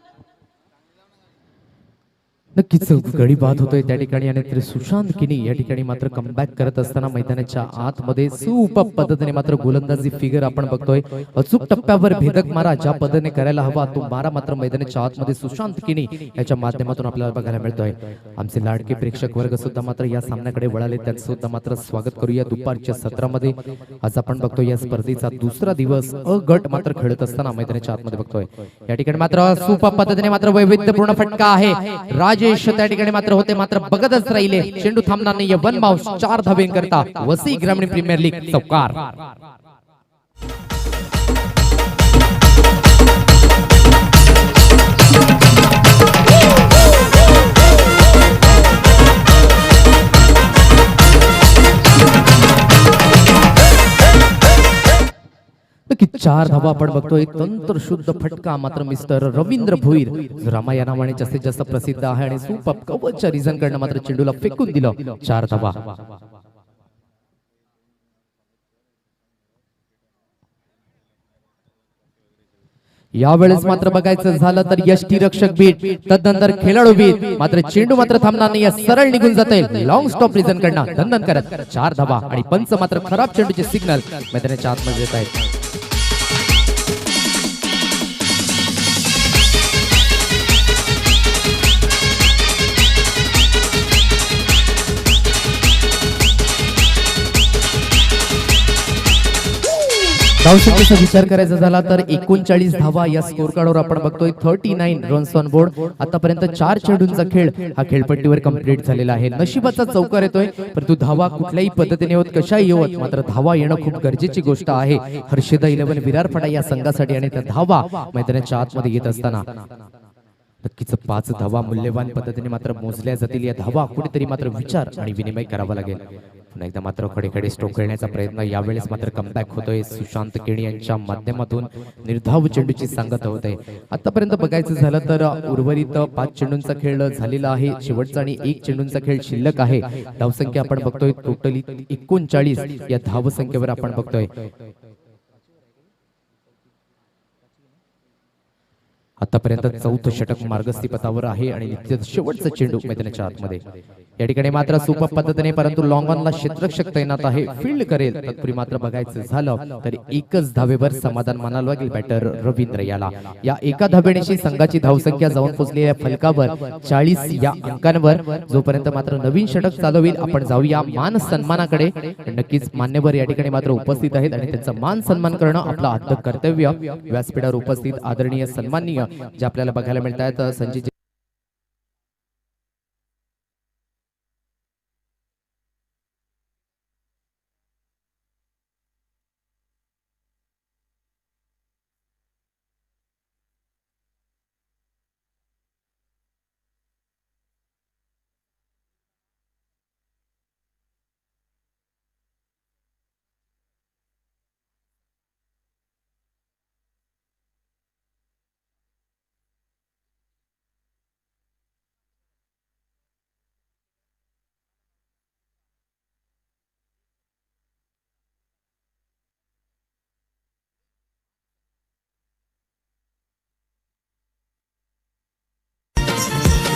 नक्कीच गडी बाद होतोय त्या ठिकाणी आणि तरी सुशांत किनी या ठिकाणी मात्र कमबॅक करत असताना मैदानाच्या आतमध्ये सुपर पद्धतीने मात्र गोलंदाजी फिगर आपण बघतोय. अचूक टप्प्यावर भेदक मारा ज्या पद्धतीने करायला हवा तो मारा मात्र मैदानाच्या आतमध्ये सुशांत किनी याच्या माध्यमातून आपल्याला बघायला मिळतोय. आमचे लाडके प्रेक्षक वर्ग सुद्धा मात्र या सामन्याकडे वळाले त्यांचं सुद्धा मात्र स्वागत करूया दुपारच्या सत्रामध्ये. आज आपण बघतोय या स्पर्धेचा दुसरा दिवस अ गट मात्र खेळत असताना मैदानाच्या आतमध्ये बघतोय. या ठिकाणी मात्र सुपर पद्धतीने मात्र वैविध्यपूर्ण फटका आहे. राजेश त्या ठिकाणी मात्र होते मात्र बघतच राहिले. चेंडू थांबणार नाही. वन बाउंस 4 धावेंकरता वसई ग्रामीण प्रीमियर लीग चौकार. नक्की 4 धावा आपण बघतोय. तंत्र शुद्ध फटका मात्र मिस्टर रवींद्र भोईर रामा या नावाने जास्तीत जास्त प्रसिद्ध आहे आणि सुपर कवचच्या रिझन कडनं मात्र चेंडूला फेकून दिलं. 4 धावा. यावेळेस मात्र बघायचं झालं तर यष्टी रक्षक बीट तदनंतर खेळाडू बीट मात्र चेंडू मात्र थांबणार नाही. सरळ निघून जाते लॉंग स्टॉप रिझन कडनं दंदन करत 4 धावा आणि पंच मात्र खराब चेंडूचे सिग्नल मैदानाच्या आतमध्ये देत आहेत. धावसंख्येचा विचार करायचा झाला तर 39 धावा या स्कोर कार्डवर आपण बघतोय. 39 रन्स ऑन बोर्ड. आतापर्यंत 4 चेंडूंचा खेळ हा खेळपट्टीवर कंप्लीट झालेला आहे. नशिबाचा चौकार येतोय परंतु धावा कुठल्याही पद्धतीने होत कशाही होत मात्र धावा येणं खूप गरजेची गोष्ट आहे. हर्षदा 11 विरारपाडा या संघासाठी आणि त्या धावा मैदानाच्या आतमध्ये येत असताना नक्कीच 5 धावा मूल्यवान पद्धतीने मात्र मोजल्या जातील. या धावा कुठेतरी मात्र विचार आणि विनिमय करावा लागेल. पुन्हा एकदा मात्र खडेखडे स्ट्रोक खेळण्याचा प्रयत्न यावेळेस मात्र कमबॅक होतोय. सुशांत केणी यांच्या माध्यमातून निर्धाव चेंडूची सांगत होते. आतापर्यंत बघायचं झालं तर उर्वरित 5 चेंडूंचा खेळ झालेला आहे. शेवटचा आणि 1 चेंडूंचा खेळ शिल्लक आहे. धावसंख्या आपण बघतोय टोटली 39 या धावसंख्येवर आपण बघतोय. आतापर्यंत 4थं षटक मार्गस्थी पथावर आहे आणि शेवटचा चेंडू मैदानाच्या आतमध्ये. या ठिकाणी मात्र सुपर पद्धतीने परंतु लॉंग ऑनला क्षेत्ररक्षक तैनात आहे. फील्ड करेल तत्पूर्वी मात्र बघायचं झालं तर एकच धावेवर समाधान मानावं लागेल बॅटर रवींद्र याला. या एका धावेनेशी संघाची धावसंख्या जाऊन पोहोचलेल्या फलकावर 40 या अंकांवर. जोपर्यंत मात्र नवीन षटक चालू होईल आपण जाऊया मान सन्मानाकडे. नक्कीच मान्यवर या ठिकाणी मात्र उपस्थित आहेत आणि त्यांचा मान सन्मान करणं आपलं आद्य कर्तव्य. व्यासपीठावर उपस्थित आदरणीय सन्माननीय जे आपल्याला बघायला मिळत आहेत संजय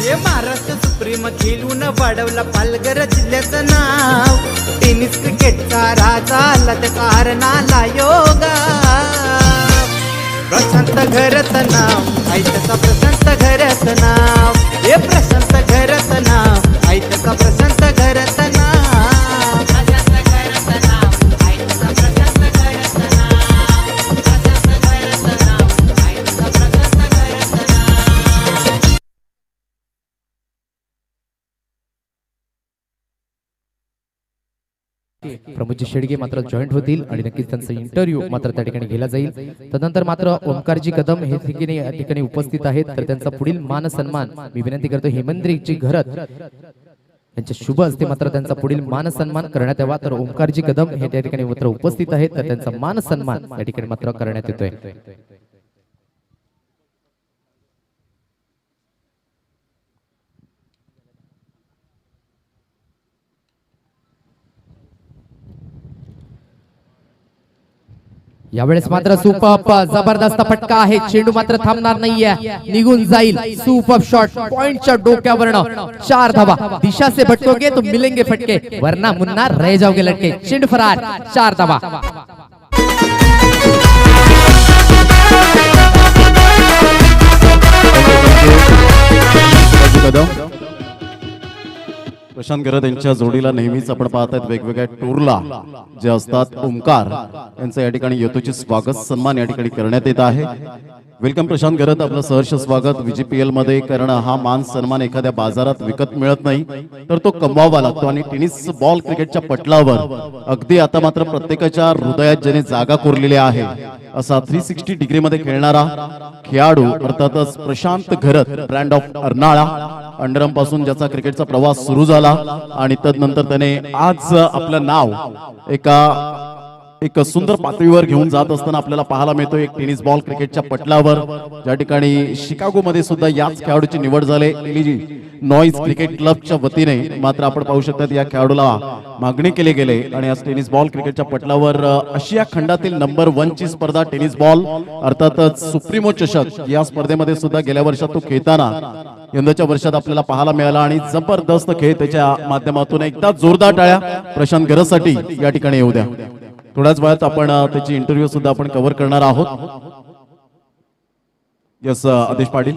हे महाराष्ट्र सुप्रीम खेळून वाढवला पालघर जिल्ह्याचं नाव. टेनिस क्रिकेटचा राजा आला त्याचा हरणाला योगा. प्रशांत घरचं नाव आई त्याचा प्रशांत घरचं नाव. हे प्रशांत घरचं नाव आई त्याचा प्रशांत घरचं नाव. प्रमोदजी शेडगे मात्र जॉईंट होतील आणि नक्कीच त्यांचा इंटरव्ह्यू मात्र त्या ठिकाणी घेतला जाईल. तदनंतर मात्र ओमकारजी कदम हे ठिकाणी या ठिकाणी उपस्थित आहेत तर त्यांचा पुढील मान सन्मान मी विनंती करतो हेमंद्रजी घरत यांच्या शुभ हस्ते मात्र त्यांचा पुढील मान सन्मान करण्यात यावा. तर ओमकारजी कदम हे त्या ठिकाणी मात्र उपस्थित आहेत तर त्यांचा मान सन्मान या ठिकाणी मात्र करण्यात येतोय. यावेळेस मात्र सुपर जबरदस्त फटका आहे. चेंडू मात्र थांबणार नाहीये, निघून जाईल. सुपर शॉट पॉइंटच्या डोक्यावरनं 4 धावा. दिशा से भटकोगे तो मिलेंगे फटके, वरना मुन्ना रह जाओगे लटके. चेंडू फरार, 4 धावा. प्रशांत गरत यांच्या जोडीला नेहमीच आपण पाहतात वेगवेगळ्या टूरला जे असतात ओमकार यांचं या ठिकाणी यथोचित स्वागत सन्मान या ठिकाणी करण्यात येत आहे. वेलकम प्रशांत गरत, आपलं सहर्ष स्वागत VGPL मध्ये. कारण हा मान सन्मान एखाद्या बाजारात विकत मिळत नाही, तर तो कमवावा लागतो. आणि टेनिस बॉल क्रिकेटच्या पटलावर अगदी आता मात्र प्रत्येकाच्या हृदयात ज्याने जागा कोरलेली आहे असा 360 डिग्री मध्ये खेळणारा खेळाडू अर्थातच Prashant Garat, brand of Arnala. Underarm पासून ज्याचा क्रिकेटचा प्रवास सुरू झाला आणि तदनंतर त्याने आज आपलं नाव एक सुंदर पातळीवर घेऊन जात असताना आपल्याला पाहायला मिळतो. एक टेनिस बॉल क्रिकेटच्या पटलावर ज्या ठिकाणी शिकागो मध्ये सुद्धा याच खेळाडूची निवड झाली नॉईज क्रिकेट क्लबच्या वतीने. मात्र आपण पाहू शकतात या खेळाडूला मागणी केली गेले आणि आज टेनिस बॉल क्रिकेटच्या पटलावर आशिया खंडातील नंबर 1 ची स्पर्धा टेनिस बॉल अर्थातच सुप्रीमो चषक या स्पर्धेमध्ये सुद्धा गेल्या वर्षात तो खेळताना यंदाच्या वर्षात आपल्याला पाहायला मिळाला. आणि जबरदस्त खेळ त्याच्या माध्यमातून एकदा जोरदार टाळ्या प्रशांत गरजसाठी या ठिकाणी येऊ द्या. थोड्याच वेळात आपण त्याची इंटरव्ह्यू सुद्धा आपण कव्हर करणार आहोत. यस आदेश पाटील.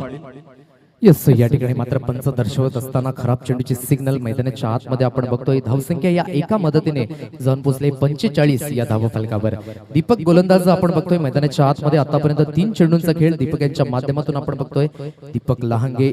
यस, या ठिकाणी मात्र पंच दर्शवत असताना खराब चेंडूची सिग्नल मैदानाच्या आतमध्ये आपण बघतोय. धावसंख्या या एका मदतीने जाऊन पोहोचले 45 या धावफलकावर. दीपक गोलंदाज आपण बघतोय मैदानाच्या आतमध्ये. आतापर्यंत 3 चेंडूंचा खेळ दीपक यांच्या माध्यमातून आपण बघतोय. दीपक लहांगे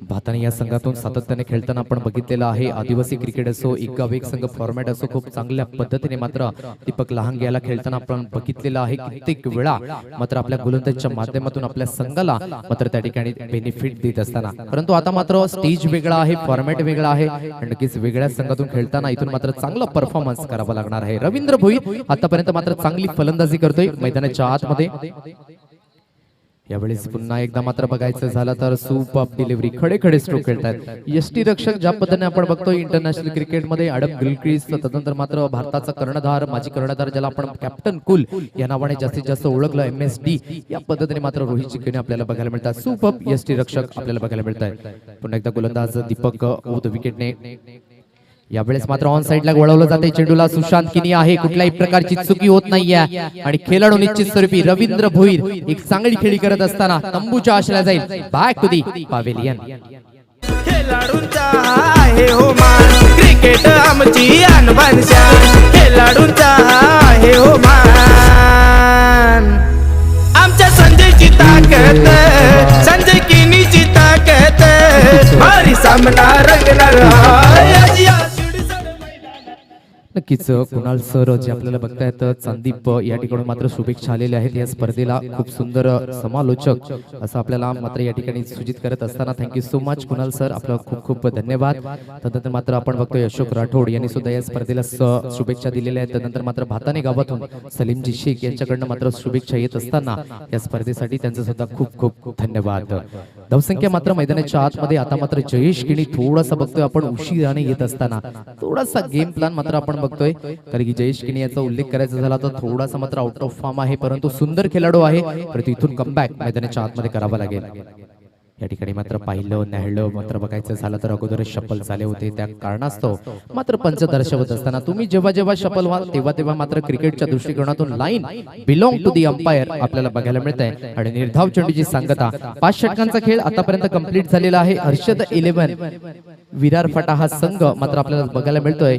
भाताने या संघातून सातत्याने खेळताना आपण बघितलेलं आहे. आदिवासी क्रिकेट असो, एक गाव एक संघ फॉर्मॅट असो, खूप चांगल्या पद्धतीने मात्र दीपक लहांगे याला खेळताना आपण बघितलेलं आहे. कित्येक वेळा मात्र आपल्या गोलंदाजच्या माध्यमातून आपल्या संघाला मात्र त्या ठिकाणी बेनिफिट देत असताना. परंतु आता मात्र स्टेज वेगळा आहे, फॉर्मॅट वेगळा आहे. नक्कीच वेगळ्या संघातून खेळताना इथून मात्र चांगला परफॉर्मन्स करावा लागणार आहे. रवींद्र भोईर आतापर्यंत मात्र चांगली फलंदाजी करतोय मैदानाच्या आतमध्ये. यावेळेस पुन्हा एकदा मात्र बघायचं झालं तर सुपर डिलिव्हरी, खडे खडे स्ट्रोक खेळतात यष्टी रक्षक. ज्या पद्धतीने आपण बघतोय इंटरनॅशनल क्रिकेटमध्ये अडम गिलक्रिस्ट, तदनंतर मात्र भारताचा कर्णधार, माजी कर्णधार ज्याला आपण कॅप्टन कुल या नावाने जास्तीत जास्त ओळखलं, MSD, या पद्धतीने मात्र रोहित चिकणे आपल्याला बघायला मिळतात. सुपर यष्टी रक्षक आपल्याला बघायला मिळत आहे. पुन्हा एकदा गोलंदाज दीपक ओद विकेटने. यावेळेस मात्र ऑन साइडला वळवलं जाते चेंडूला. सुशांत किनी आहे, कुठल्याही प्रकारची चुकी होत नाहीये आणि खेळाडू निश्चित स्वरूपी रवींद्र भोईर एक चांगली खेळी करत असताना तंबूच्या आशेला जाईल. Back to the pavilion. खेळाडूंचा आहे हो मान, क्रिकेट आमची अनबान शान. खेळाडूंचा आहे हो मान, आमच्या संजयची ताकद, संजय किनीची ताकद. भारी सामना रंगणार नक्कीच कुणाल सर जे आपल्याला बघतायत चांदीप या ठिकाणी मात्र शुभेच्छा आलेल्या आहेत या स्पर्धेला. खूप सुंदर समालोचक असं आपल्याला मात्र या ठिकाणी सूचित करत असताना thank you so much Kunal sir, आपलं खूप खूप धन्यवाद. तदनंतर मात्र आपण बघतोय अशोक राठोड यांनी सुद्धा या स्पर्धेला शुभेच्छा दिलेल्या आहेत. तदनंतर मात्र भाताने गावातून सलीमजी शेख यांच्याकडनं मात्र शुभेच्छा येत असताना या स्पर्धेसाठी त्यांचं सुद्धा खूप खूप धन्यवाद. धावसंख्या मात्र मैदानाच्या आतमध्ये आता मात्र जयेश किणी थोडासा बघतोय आपण उशिराने येत असताना. थोडासा गेम प्लॅन मात्र आपण बघतोय, कारण की जयेश किनी याचा उल्लेख करायचा झाला तर थोडासा मात्र आउट ऑफ फॉर्म आहे, परंतु सुंदर खेळाडू आहे. परंतु इथून कमबॅक मैदानाच्या आतमध्ये करावा लागेल. या ठिकाणी मात्र पाहिलं न्याहळलं मात्र बघायचं झालं तर अगोदरच शपल झाले होते. त्या कारणास्तव मात्र पंच दर्शवत असताना तुम्ही जेव्हा जेव्हा शपल व्हाल तेव्हा मात्र क्रिकेटच्या दृष्टिकोनातून line belong to the umpire आपल्याला बघायला मिळत आहे. आणि निर्धाव चेंडूची सांगता 5 षटकांचा खेळ आतापर्यंत कंप्लीट झालेला आहे. हर्षद 11 विरार फाटा हा संघ मात्र आपल्याला बघायला मिळतोय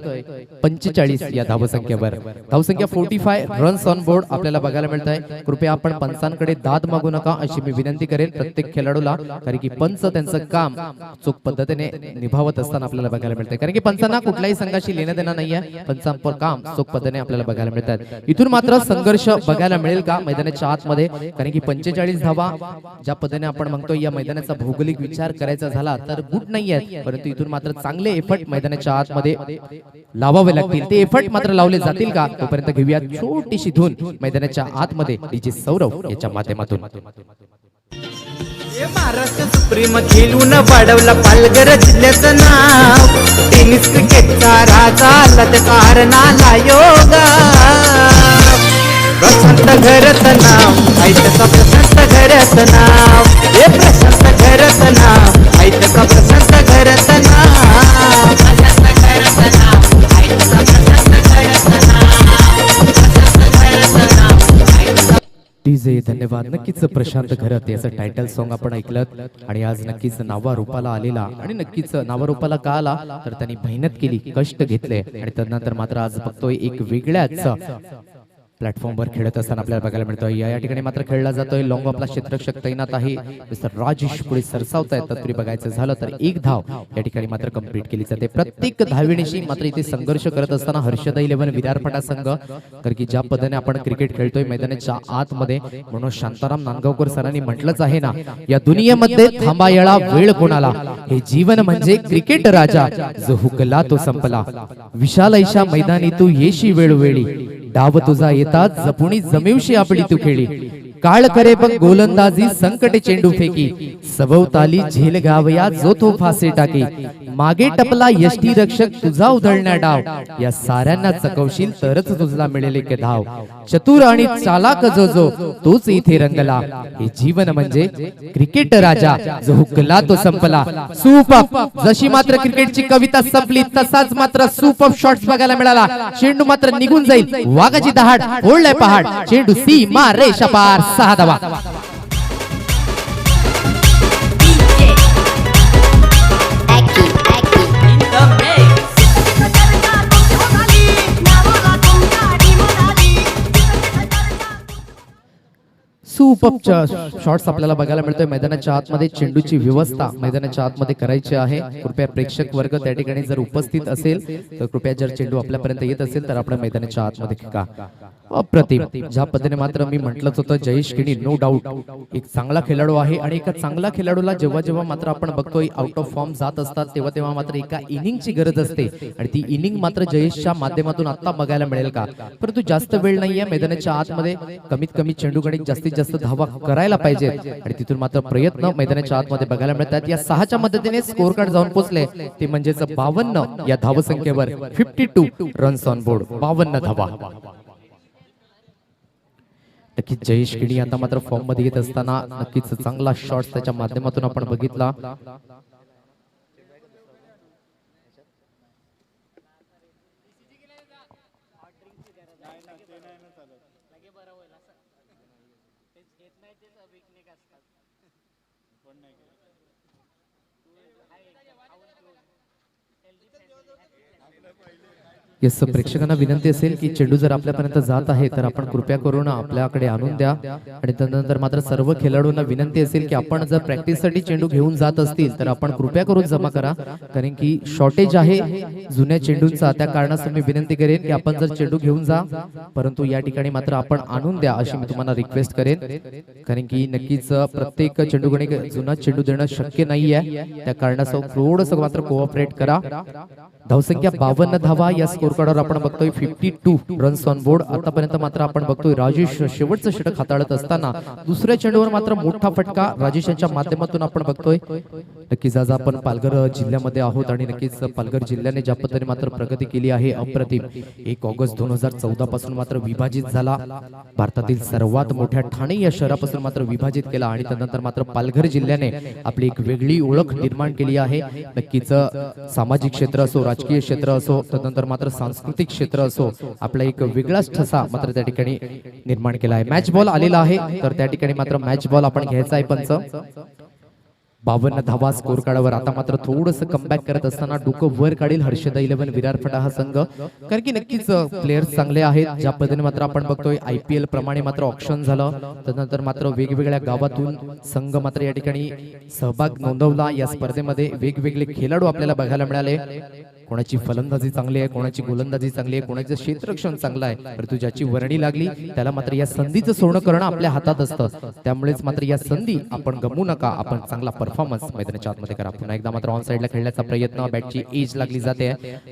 45 या धावसंख्येवर. धावसंख्या 45 रन्स ऑन बोर्ड आपल्याला बघायला मिळत आहे. कृपया आपण पंचांकडे दाद मागू नका अशी मी विनंती करेन प्रत्येक खेळाडूला, कारण की पंच त्यांचं काम चोख पद्धतीने निभावत असताना आपल्याला बघायला मिळतंय. कारण की पंचांना कुठल्याही संघाशी लेणं देणं नाहीये, पंचांवर काम चोख पद्धतीने आपल्याला बघायला मिळतात. इथून मात्र संघर्ष बघायला मिळेल का मैदानाच्या आतमध्ये, कारण की 45 धावा ज्या पद्धतीने आपण म्हणतो या मैदानाचा भौगोलिक विचार करायचा झाला तर गुड नाहीये, परंतु इथून मात्र चांगले एफर्ट मैदानाच्या आतमध्ये लावावे लागतील. ते एफर्ट मात्र लावले जातील का तोपर्यंत घेऊया छोटीशी धून मैदानाच्या आतमध्ये डीजे सौरव याच्या माध्यमातून. महाराष्ट्र सुप्रीम खेळून वाढवला पालघर जिल्ह्याचं नाव. टेनिस क्रिकेटचा राजा लटकार नाला योगा. प्रशांत घरत नाव ऐक का प्रशांत घरत नाव हे प्रशांत घरत नाव ऐक का प्रशांत घरत नाव डीजे धन्यवाद. नक्कीच प्रशांत घरत याचं टायटल सॉन्ग आपण ऐकलं आणि आज नक्कीच नावा रूपाला आलेला आणि नक्कीच नावा रूपाला का आला तर त्यांनी मेहनत केली, कष्ट घेतले आणि त्यानंतर मात्र आज बघतोय एक वेगळ्याच प्लॅटफॉर्मवर खेळत असताना आपल्याला बघायला मिळतोय. या ठिकाणी मात्र खेळला जातोय लॉंग ऑफला क्षेत्ररक्षक तैनात आहे मिस्टर राजेश पुढे सरसावतायत. तरी बघायचं झालं तर एक धाव या ठिकाणी मात्र कंप्लीट केली जाते. प्रत्येक धावेनिशी मात्र इथे संघर्ष करत असताना हर्षदा 11 विरारपाडा संघ, कारण की ज्या पद्धतीने आपण क्रिकेट खेळतोय मैदानाच्या आतमध्ये, म्हणून शांताराम नांदगावकर सरांनी म्हटलंच आहे ना, या दुनियेमध्ये थांबायला वेळ कोणाला, हे जीवन म्हणजे क्रिकेट राजा, जो हुकला तो संपला, विशाल ऐशा मैदानी तू येशी वेळोवेळी, डाव तुझा येतात जपुणी जमेवशी आपली तू खेळी, काळ करे बघ गोलंदाजी संकटे चेंडू फेकी, सभोवताली झेल गावया जो तो फासे टाकी, मागे टपला यष्टी रक्षक तुझा उधळण्या डाव, या साऱ्यांना चकवशील तरच तुझला मिळेल एक धाव, चतुर आणि चालाक जो जो तोच इथे रंगला, हे जीवन म्हणजे क्रिकेट राजा, जो हुकला तो संपला. सुप जशी मात्र क्रिकेटची कविता संपली तसाच मात्र सुप शॉट्स बघायला मिळाला. चेंडू मात्र निघून जाईल, वाघाची दहाड ओढलाय पहाड, चेंडू सीमा रेषा पार, 6 धावा. सुपर शॉट्स आपल्याला बघायला मिळतोय. मैदानाच्या आतमध्ये चेंडूची व्यवस्था मैदानाच्या आतमध्ये करायची आहे. कृपया प्रेक्षक वर्ग त्या ठिकाणी जर उपस्थित असेल तर कृपया जर चेंडू आपल्यापर्यंत येत असेल तर आपण मैदानाच्या आतमध्ये का. अप्रतिम ज्या पद्धतीने मात्र मी म्हटलंच होतं, जयेश किणी नो डाऊट एक चांगला खेळाडू आहे आणि एका चांगला खेळाडूला जेव्हा जेव्हा मात्र आपण बघतोय आउट ऑफ फॉर्म जात असतात तेव्हा तेव्हा मात्र एका इनिंगची गरज असते आणि ती इनिंग मात्र जयेशच्या माध्यमातून आता बघायला मिळेल का. परंतु जास्त वेळ नाहीये मैदानाच्या आतमध्ये, कमीत कमी चेंडू गणित जास्तीत जास्त धावा करायला पाहिजेत आणि तिथून मात्र प्रयत्न मैदानाच्या आतमध्ये बघायला मिळतात. या 6च्या मदतीने स्कोर कार्ड जाऊन पोहोचले ते म्हणजेच 52 या धावसंख्येवर 52 रन्स ऑन बोर्ड, 52 धावा. नक्कीच जयेश किणी आता मात्र फॉर्म मध्ये येत असताना नक्कीच चांगला शॉट त्याच्या माध्यमातून आपण बघितला. येस, प्रेक्षकांना विनंती असेल की चेंडू जर आपल्यापर्यंत जात आहे तर आपण कृपया करून आपल्याकडे आणून द्या आणि त्यानंतर मात्र सर्व खेळाडूंना विनंती असेल की आपण जर प्रॅक्टिससाठी चेंडू घेऊन जात असतील तर आपण कृपया करून जमा करा, कारण की शॉर्टेज आहे जुन्या चेंडूंचा. त्या कारणास्तव मी विनंती करेन की आपण जर चेंडू घेऊन जा परंतु या ठिकाणी मात्र आपण आणून द्या अशी मी तुम्हाला रिक्वेस्ट करेन, कारण की नक्कीच प्रत्येक चेंडू गणी जुना चेंडू देणं शक्य नाहीये. त्या कारणास्तव थोडंसं मात्र कोऑपरेट करा. धावसंख्या 52 धावा या स्कोर कार्डवर आपण बघतोय. 52 रन्स ऑन बोर्ड. आतापर्यंत मात्र आपण बघतोय राजेश शेवटचं षटक हाताळत असताना दुसऱ्या चेंडूवर मात्र मोठा फटका राजेश यांच्या माध्यमातून आपण बघतोय. नक्कीच आज आपण पालघर जिल्ह्यामध्ये आहोत आणि नक्कीच पालघर जिल्ह्याने ज्या पद्धतीने मात्र प्रगती केली आहे अप्रतिम. 1 ऑगस्ट 2014 पासून मात्र विभाजित झाला, भारतातील सर्वात मोठ्या ठाणे या शहरापासून मात्र विभाजित केला आणि त्यानंतर मात्र पालघर जिल्ह्याने आपली एक वेगळी ओळख निर्माण केली आहे. नक्कीच सामाजिक क्षेत्र असो, राजकीय क्षेत्र असो, त्यानंतर मात्र सांस्कृतिक क्षेत्र असो, आपला एक वेगळाच ठसा मात्र त्या ठिकाणी निर्माण केला आहे. मॅच बॉल आलेला आहे तर त्या ठिकाणी मात्र मॅच बॉल आपण घ्यायचा आहे. पंच 52 धावा स्कोर कार्डवर. आता मात्र थोडंसं कमबॅक करत असताना डोकं वर काढील हर्षदा 11 विरारपाडा हा संघ, कारण की नक्कीच प्लेयर्स चांगले आहेत. ज्या पद्धतीने मात्र आपण बघतोय IPL प्रमाणे मात्र ऑक्शन झालं, त्यानंतर मात्र वेगवेगळ्या गावातून संघ मात्र या ठिकाणी सहभाग नोंदवला. या स्पर्धेमध्ये वेगवेगळे खेळाडू आपल्याला बघायला मिळाले. कोणाची फलंदाजी चांगली आहे, कोणाची गोलंदाजी चांगली आहे, कोणाचं क्षेत्ररक्षण चांगलं आहे, परंतु ज्याची वर्णी लागली त्याला मात्र या संधीचं सोनं करणं आपल्या हातात असतं. त्यामुळेच मात्र या संधी आपण गमवू नका. आपण चांगला परफॉर्मन्स मैदानाच्या आतमध्ये करा. पुन्हा एकदा मात्र ऑन साइडला खेळण्याचा प्रयत्न, बॅटची एज लागली जाते.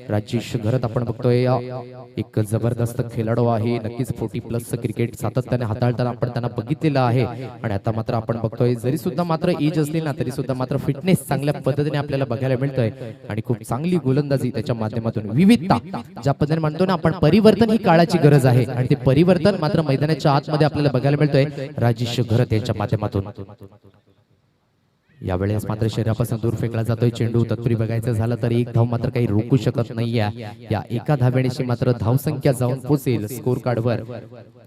राजेश घरत आपण बघतोय एक जबरदस्त खेळाडू आहे. नक्कीच 40+ क्रिकेट सातत्याने हाताळताना आपण त्यांना बघितलेलं आहे आणि आता मात्र आपण बघतोय जरी सुद्धा मात्र एज असली ना तरी सुद्धा मात्र फिटनेस चांगल्या पद्धतीने आपल्याला बघायला मिळतोय आणि खूप चांगली गोलंदाजी गोलंदाजी त्याच्या माध्यमातून विविधता, ज्या पद्धतीने म्हणतो ना आपण परिवर्तन ही काळाची गरज आहे आणि ते परिवर्तन मात्र मैदानाच्या आतमध्ये आपल्याला बघायला मिळतोय राजेश घरत यांच्या माध्यमातून. यावेळेस मात्र शरीरापासून दूर फेकला जातोय चेंडू. तत्पूर्वी बघायचं झालं तर एक धाव मात्र काही रोखू शकत नाहीये. या एका धावेनेशी मात्र धावसंख्या जाऊन पोहोचेल स्कोर कार्डवर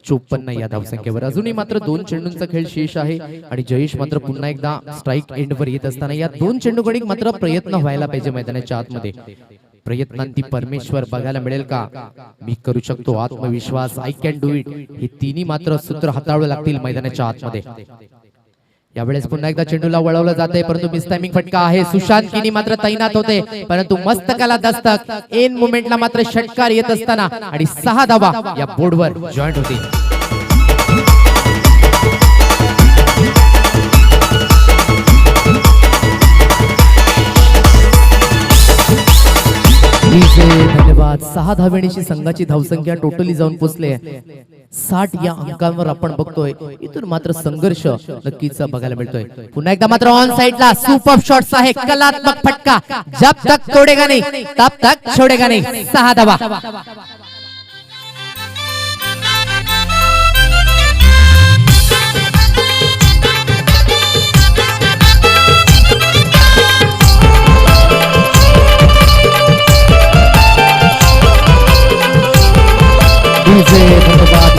54 या धावसंख्येवर. अजूनही मात्र 2 चेंडूंचा खेळ शेष आहे आणि जयेश मात्र पुन्हा एकदा स्ट्राईक एंडवर येत असताना या 2 चेंडूकडे मात्र प्रयत्न व्हायला पाहिजे मैदानाच्या आतमध्ये. प्रयत्नांती परमेश्वर बघायला मिळेल का? मी करू शकतो, आत्मविश्वास, आय कॅन डू इट, हे तिन्ही मात्र सूत्र हाताळावे लागतील मैदानाच्या आतमध्ये. यावेळेस पुन्हा एकदा चेंडूला वळवलं जाते परंतु मिस टायमिंग फटका आहे. सुशांत किनी मात्र तैनात होते परंतु मस्तकाला दस्तक, एन मोमेंटला मात्र षटकार येत असताना आणि 6 धावा या बोर्डवर जॉईंट होती. धन्यवाद. 6 धावेणीची संघाची धावसंख्या टोटली जाऊन पोहोचले 60 या अंकांवर आपण बघतोय. इथून मात्र संघर्ष नक्कीच बघायला मिळतोय. पुन्हा एकदा मात्र ऑन साइडला सुपर शॉट्स आहे, कलात्मक फटका. जब तक तोडेगा नहीं तब तक छोडेगा नहीं. 6 धावा.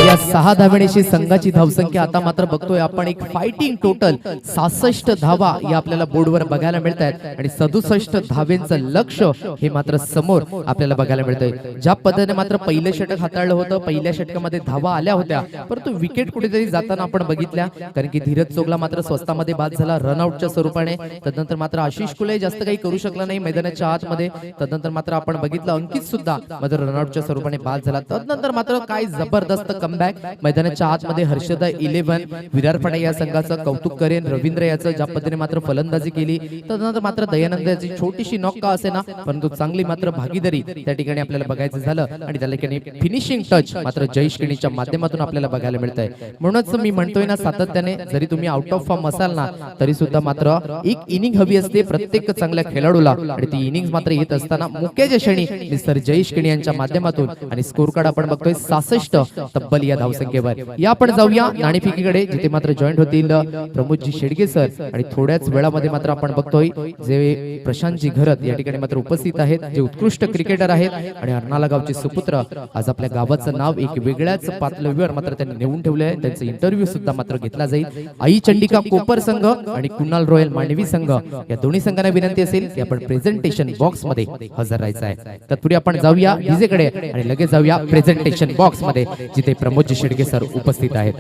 या 6 धावेची संघाची धावसंख्या आता मात्र बघतोय आपण एक फायटिंग टोटल 66 धावा या आपल्याला बोर्डवर बघायला मिळत आहेत आणि 67 धावेंचं लक्ष हे मात्र समोर आपल्याला बघायला मिळतंय. ज्या पद्धतीने मात्र पहिलं षटक हाताळलं होतं, पहिल्या षटकामध्ये धावा आल्या होत्या परंतु विकेट कुठेतरी जाताना आपण बघितल्या, कारण की धीरज चोगला मात्र स्वस्तामध्ये बाद झाला रनआउटच्या स्वरूपाने. तदनंतर मात्र आशिष कुले जास्त काही करू शकला नाही मैदानाच्या आतमध्ये. तदनंतर मात्र आपण बघितलं अंकित सुद्धा मात्र रनआउटच्या स्वरूपाने बाद झाला. तदनंतर मात्र काय जबरदस्त कमबॅक मैदानाच्या आतमध्ये. हर्षदा 11 विरार फडा या संघाचं कौतुक करेन. रवींद्र याचं ज्या पद्धतीने मात्र फलंदाजी केली. तदनंतर मात्र दयानंद याची छोटीशी नॉक का असेना परंतु चांगली मात्र भागीदारी त्या ठिकाणी आपल्याला बघायचं झालं आणि त्या ठिकाणी फिनिशिंग टच मात्र जयेश किणीच्या माध्यमातून आपल्याला बघायला मिळत आहे. म्हणूनच मी म्हणतोय ना सातत्याने, जरी तुम्ही आउट ऑफ फॉर्म असाल ना तरी सुद्धा मात्र एक इनिंग हवी असते प्रत्येक चांगल्या खेळाडूला आणि ती इनिंग मात्र येत असताना मुख्याच्या क्षणी मिस्टर जयेश किणी यांच्या माध्यमातून आणि स्कोर कार्ड आपण बघतोय 66 तब्बल या धावसंख्येवर. या आपण जाऊया नाणेफेकीकडे, जिथे मात्र जॉईंट होतील प्रमोदजी शेडगे सर आणि थोड्याच वेळामध्ये मात्र आपण बघतोय जे प्रशांतजी घरत या ठिकाणी मात्र उपस्थित आहेत, जे उत्कृष्ट क्रिकेटर आहेत आणि अर्नाळा गावचे सुपुत्र. आज आपल्या गावाचं नाव एक वेगळ्याच पातळीवर मात्र त्यांनी नेऊन ठेवले आहे. त्यांचा इंटरव्ह्यू सुद्धा मात्र घेतला जाईल. आई चंडिका कोपर संघ आणि कुणाल रॉयल मांडवी संघ या दोन्ही संघांना विनंती असेल की आपण प्रेझेंटेशन बॉक्स मध्ये हजर राहायचं आहे. तत्पूर्वी आपण जाऊया डीजे कडे आणि लगेच जाऊया प्रेझेंटेशन बॉक्स मध्ये, जिथे प्रमोदजी शेडगे सर उपस्थित आहेत.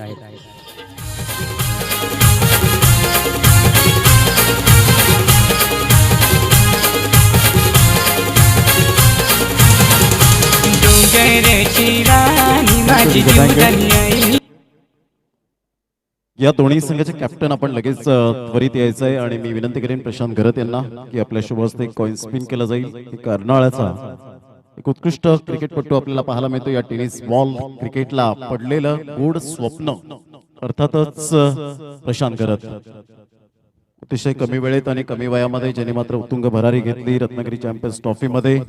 या दोन्ही संघाचे कॅप्टन आपण लगेच त्वरित यायचं आहे आणि मी विनंती करेन प्रशांत घरत यांना की आपल्या शुभ हस्ते कॉइन स्पिन केला जाईल. एक अर्नाळ्याचा एक उत्कृष्ट क्रिकेटपटू आपल्याला पाहायला मिळतो. या टेनिस बॉल क्रिकेटला पडलेलं गोड स्वप्न अर्थातच प्रशांत घरत. अतिशय कमी वेळेत आणि कमी वयामध्ये ज्याने मात्र उत्तुंग भरारी घेतली रत्नागिरी चॅम्पियन्स ट्रॉफी मध्ये.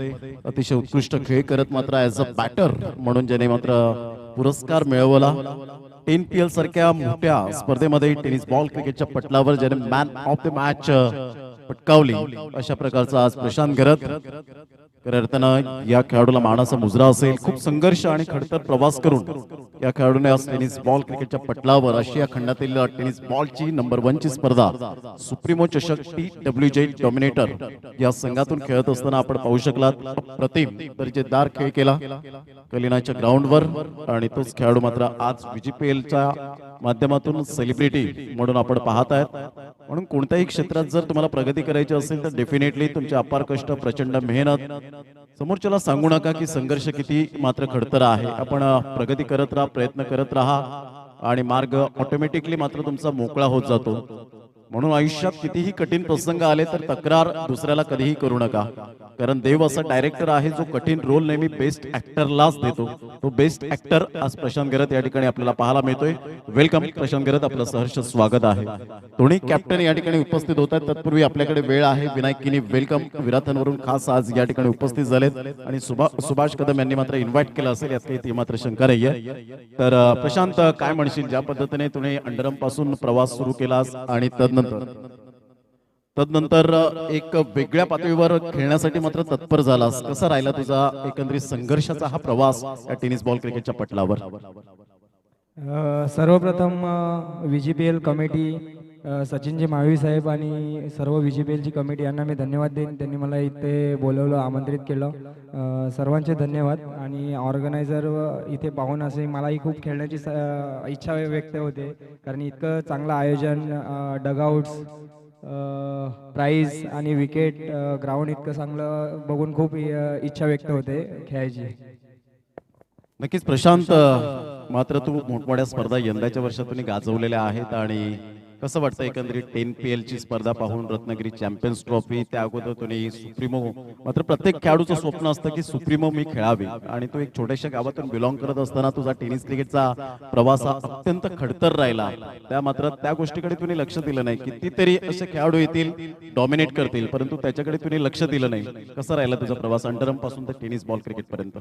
अतिशय उत्कृष्ट खेळ करत मात्र ऍज अ बॅटर म्हणून ज्याने मात्र पुरस्कार मिळवला. NPL सारख्या मोठ्या स्पर्धेमध्ये टेनिस बॉल क्रिकेटच्या पटलावर ज्याने मॅन ऑफ द मॅच पटकावली, अशा प्रकारचा आज प्रशांत घरत. खऱ्या अर्थानं या खेळाडूला मानाचा मुजरा असेल. खूप संघर्ष आणि खडतर प्रवास करून या खेळाडूने आज टेनिस बॉल क्रिकेटच्या पटलावर आशिया खंडातील टेनिस बॉलची नंबर 1 ची स्पर्धा सुप्रीमो चषक TWJ डॉमिनेटर या संघातून खेळत असताना आपण पाहू शकलात. प्रतिम दर्जेदार खेळ केला कलिनाच्या ग्राउंडवर आणि तोच खेळाडू मात्र आज VGPL च्या माध्यमातून सेलिब्रिटी म्हणून आपण पाहत आहेत. म्हणून कोणत्याही क्षेत्रात जर तुम्हाला प्रगती करायची असेल तर डेफिनेटली तुमचे अपार कष्ट, प्रचंड मेहनत, समोरच्याला सांगू नका की संघर्ष किती मात्र खडतर आहे. आपण प्रगती करत राहा, प्रयत्न करत राहा आणि मार्ग ऑटोमॅटिकली मात्र तुमचा मोकळा होत जातो. म्हणून आयुष्यात कितीही कठीण प्रसंग आले तर तक्रार दुसऱ्याला कधीही करू नका, कारण देव असा डायरेक्टर आहे जो कठीण रोल नेहमी बेस्ट ऍक्टरलाच देतो. तो बेस्ट ऍक्टर आज प्रशांत गरत या ठिकाणी आपल्याला पाहायला मिळतोय. वेलकम प्रशांत गरत, आपलं सहर्ष स्वागत आहे. दोन्ही कॅप्टन या ठिकाणी उपस्थित होत आहेत. तत्पूर्वी आपल्याकडे वेळ आहे. विनायक किनी वेलकम विराथांवरून खास आज या ठिकाणी उपस्थित झालेत आणि सुभाष कदम यांनी मात्र इन्व्हाइट केलं असेल यात काही ती मात्र शंका नाहीये. तर प्रशांत, काय म्हणशील, ज्या पद्धतीने तुम्ही अंडरम पासून प्रवास सुरू केलास आणि तदनंतर एक वेगळ्या पातळीवर खेळण्यासाठी मात्र तत्पर झालास, कसा राहिला तुझा एकंदरीत संघर्षाचा हा प्रवास या टेनिस बॉल क्रिकेटच्या पटलावर? सर्वप्रथम VGPL कमिटी, सचिनजी माळवी साहेब आणि सर्व VGPLची कमिटी यांना मी धन्यवाद देईन. त्यांनी मला इथे बोलवलं, आमंत्रित केलं. सर्वांचे धन्यवाद. आणि ऑर्गनायझर इथे पाहून असे मलाही खूप खेळण्याची इच्छा व्यक्त होते, कारण इतकं चांगलं आयोजन, डगआउट्स, प्राईज आणि विकेट, ग्राउंड इतकं चांगलं बघून खूप इच्छा व्यक्त होते खेळायची. नक्कीच प्रशांत, मात्र तू मोठमोठ्या स्पर्धा यंदाच्या वर्षात तुम्ही गाजवलेल्या आहेत आणि कसं वाटतं एकंदरीत 10PL ची स्पर्धा पाहून, रत्नागिरी चॅम्पियन्स ट्रॉफी, त्या अगोदर तुम्ही सुप्रीमो, मात्र प्रत्येक खेळाडूचं स्वप्न असतं की सुप्रीमो मी खेळावी, आणि तो एक छोट्याशा गावातून बिलॉंग करत असताना तुझा टेनिस क्रिकेटचा प्रवास हा अत्यंत खडतर राहिला. त्या गोष्टीकडे तुम्ही लक्ष दिलं नाही. कितीतरी असे खेळाडू येतील, डॉमिनेट करतील, परंतु त्याच्याकडे तुम्ही लक्ष दिलं नाही. कसा राहिला तुझा प्रवास अंडरम पासून तर टेनिस बॉल क्रिकेट पर्यंत?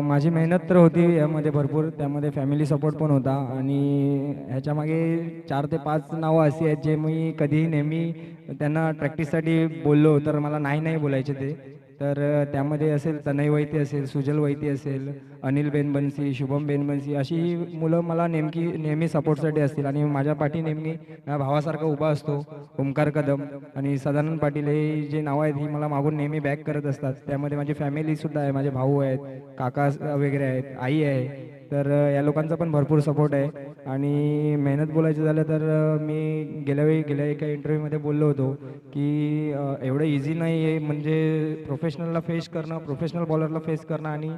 माझी मेहनत तर होती यामध्ये भरपूर, त्यामध्ये फॅमिली सपोर्ट पण होता आणि ह्याच्यामागे 4 ते 5 नावं अशी आहेत जे मी कधीही नेहमी त्यांना प्रॅक्टिससाठी बोललो तर मला नाही बोलायचे ते. तर त्यामध्ये असेल तनय वैती असेल, सुजल वैती असेल, अनिल बेनबन्सी, शुभम बेनबन्सी, अशी मुलं मला नेहमी सपोर्टसाठी असतील आणि माझ्या पाठी नेहमी माझ्या भावासारखा उभा असतो. ओमकार कदम आणि सदानंद पाटील हे जे नावं आहेत ही मला मागून नेहमी बॅक करत असतात. त्यामध्ये माझी फॅमिलीसुद्धा आहे, माझे भाऊ आहेत, काका वगैरे आहेत, आई आहे. तर या लोकांचा पण भरपूर सपोर्ट आहे. आणि मेहनत बोलायचं झालं तर मी गेल्या एका इंटरव्ह्यूमध्ये बोललो होतो की एवढं इझी नाही आहे, म्हणजे प्रोफेशनलला फेस करणं, प्रोफेशनल बॉलरला फेस करणं आणि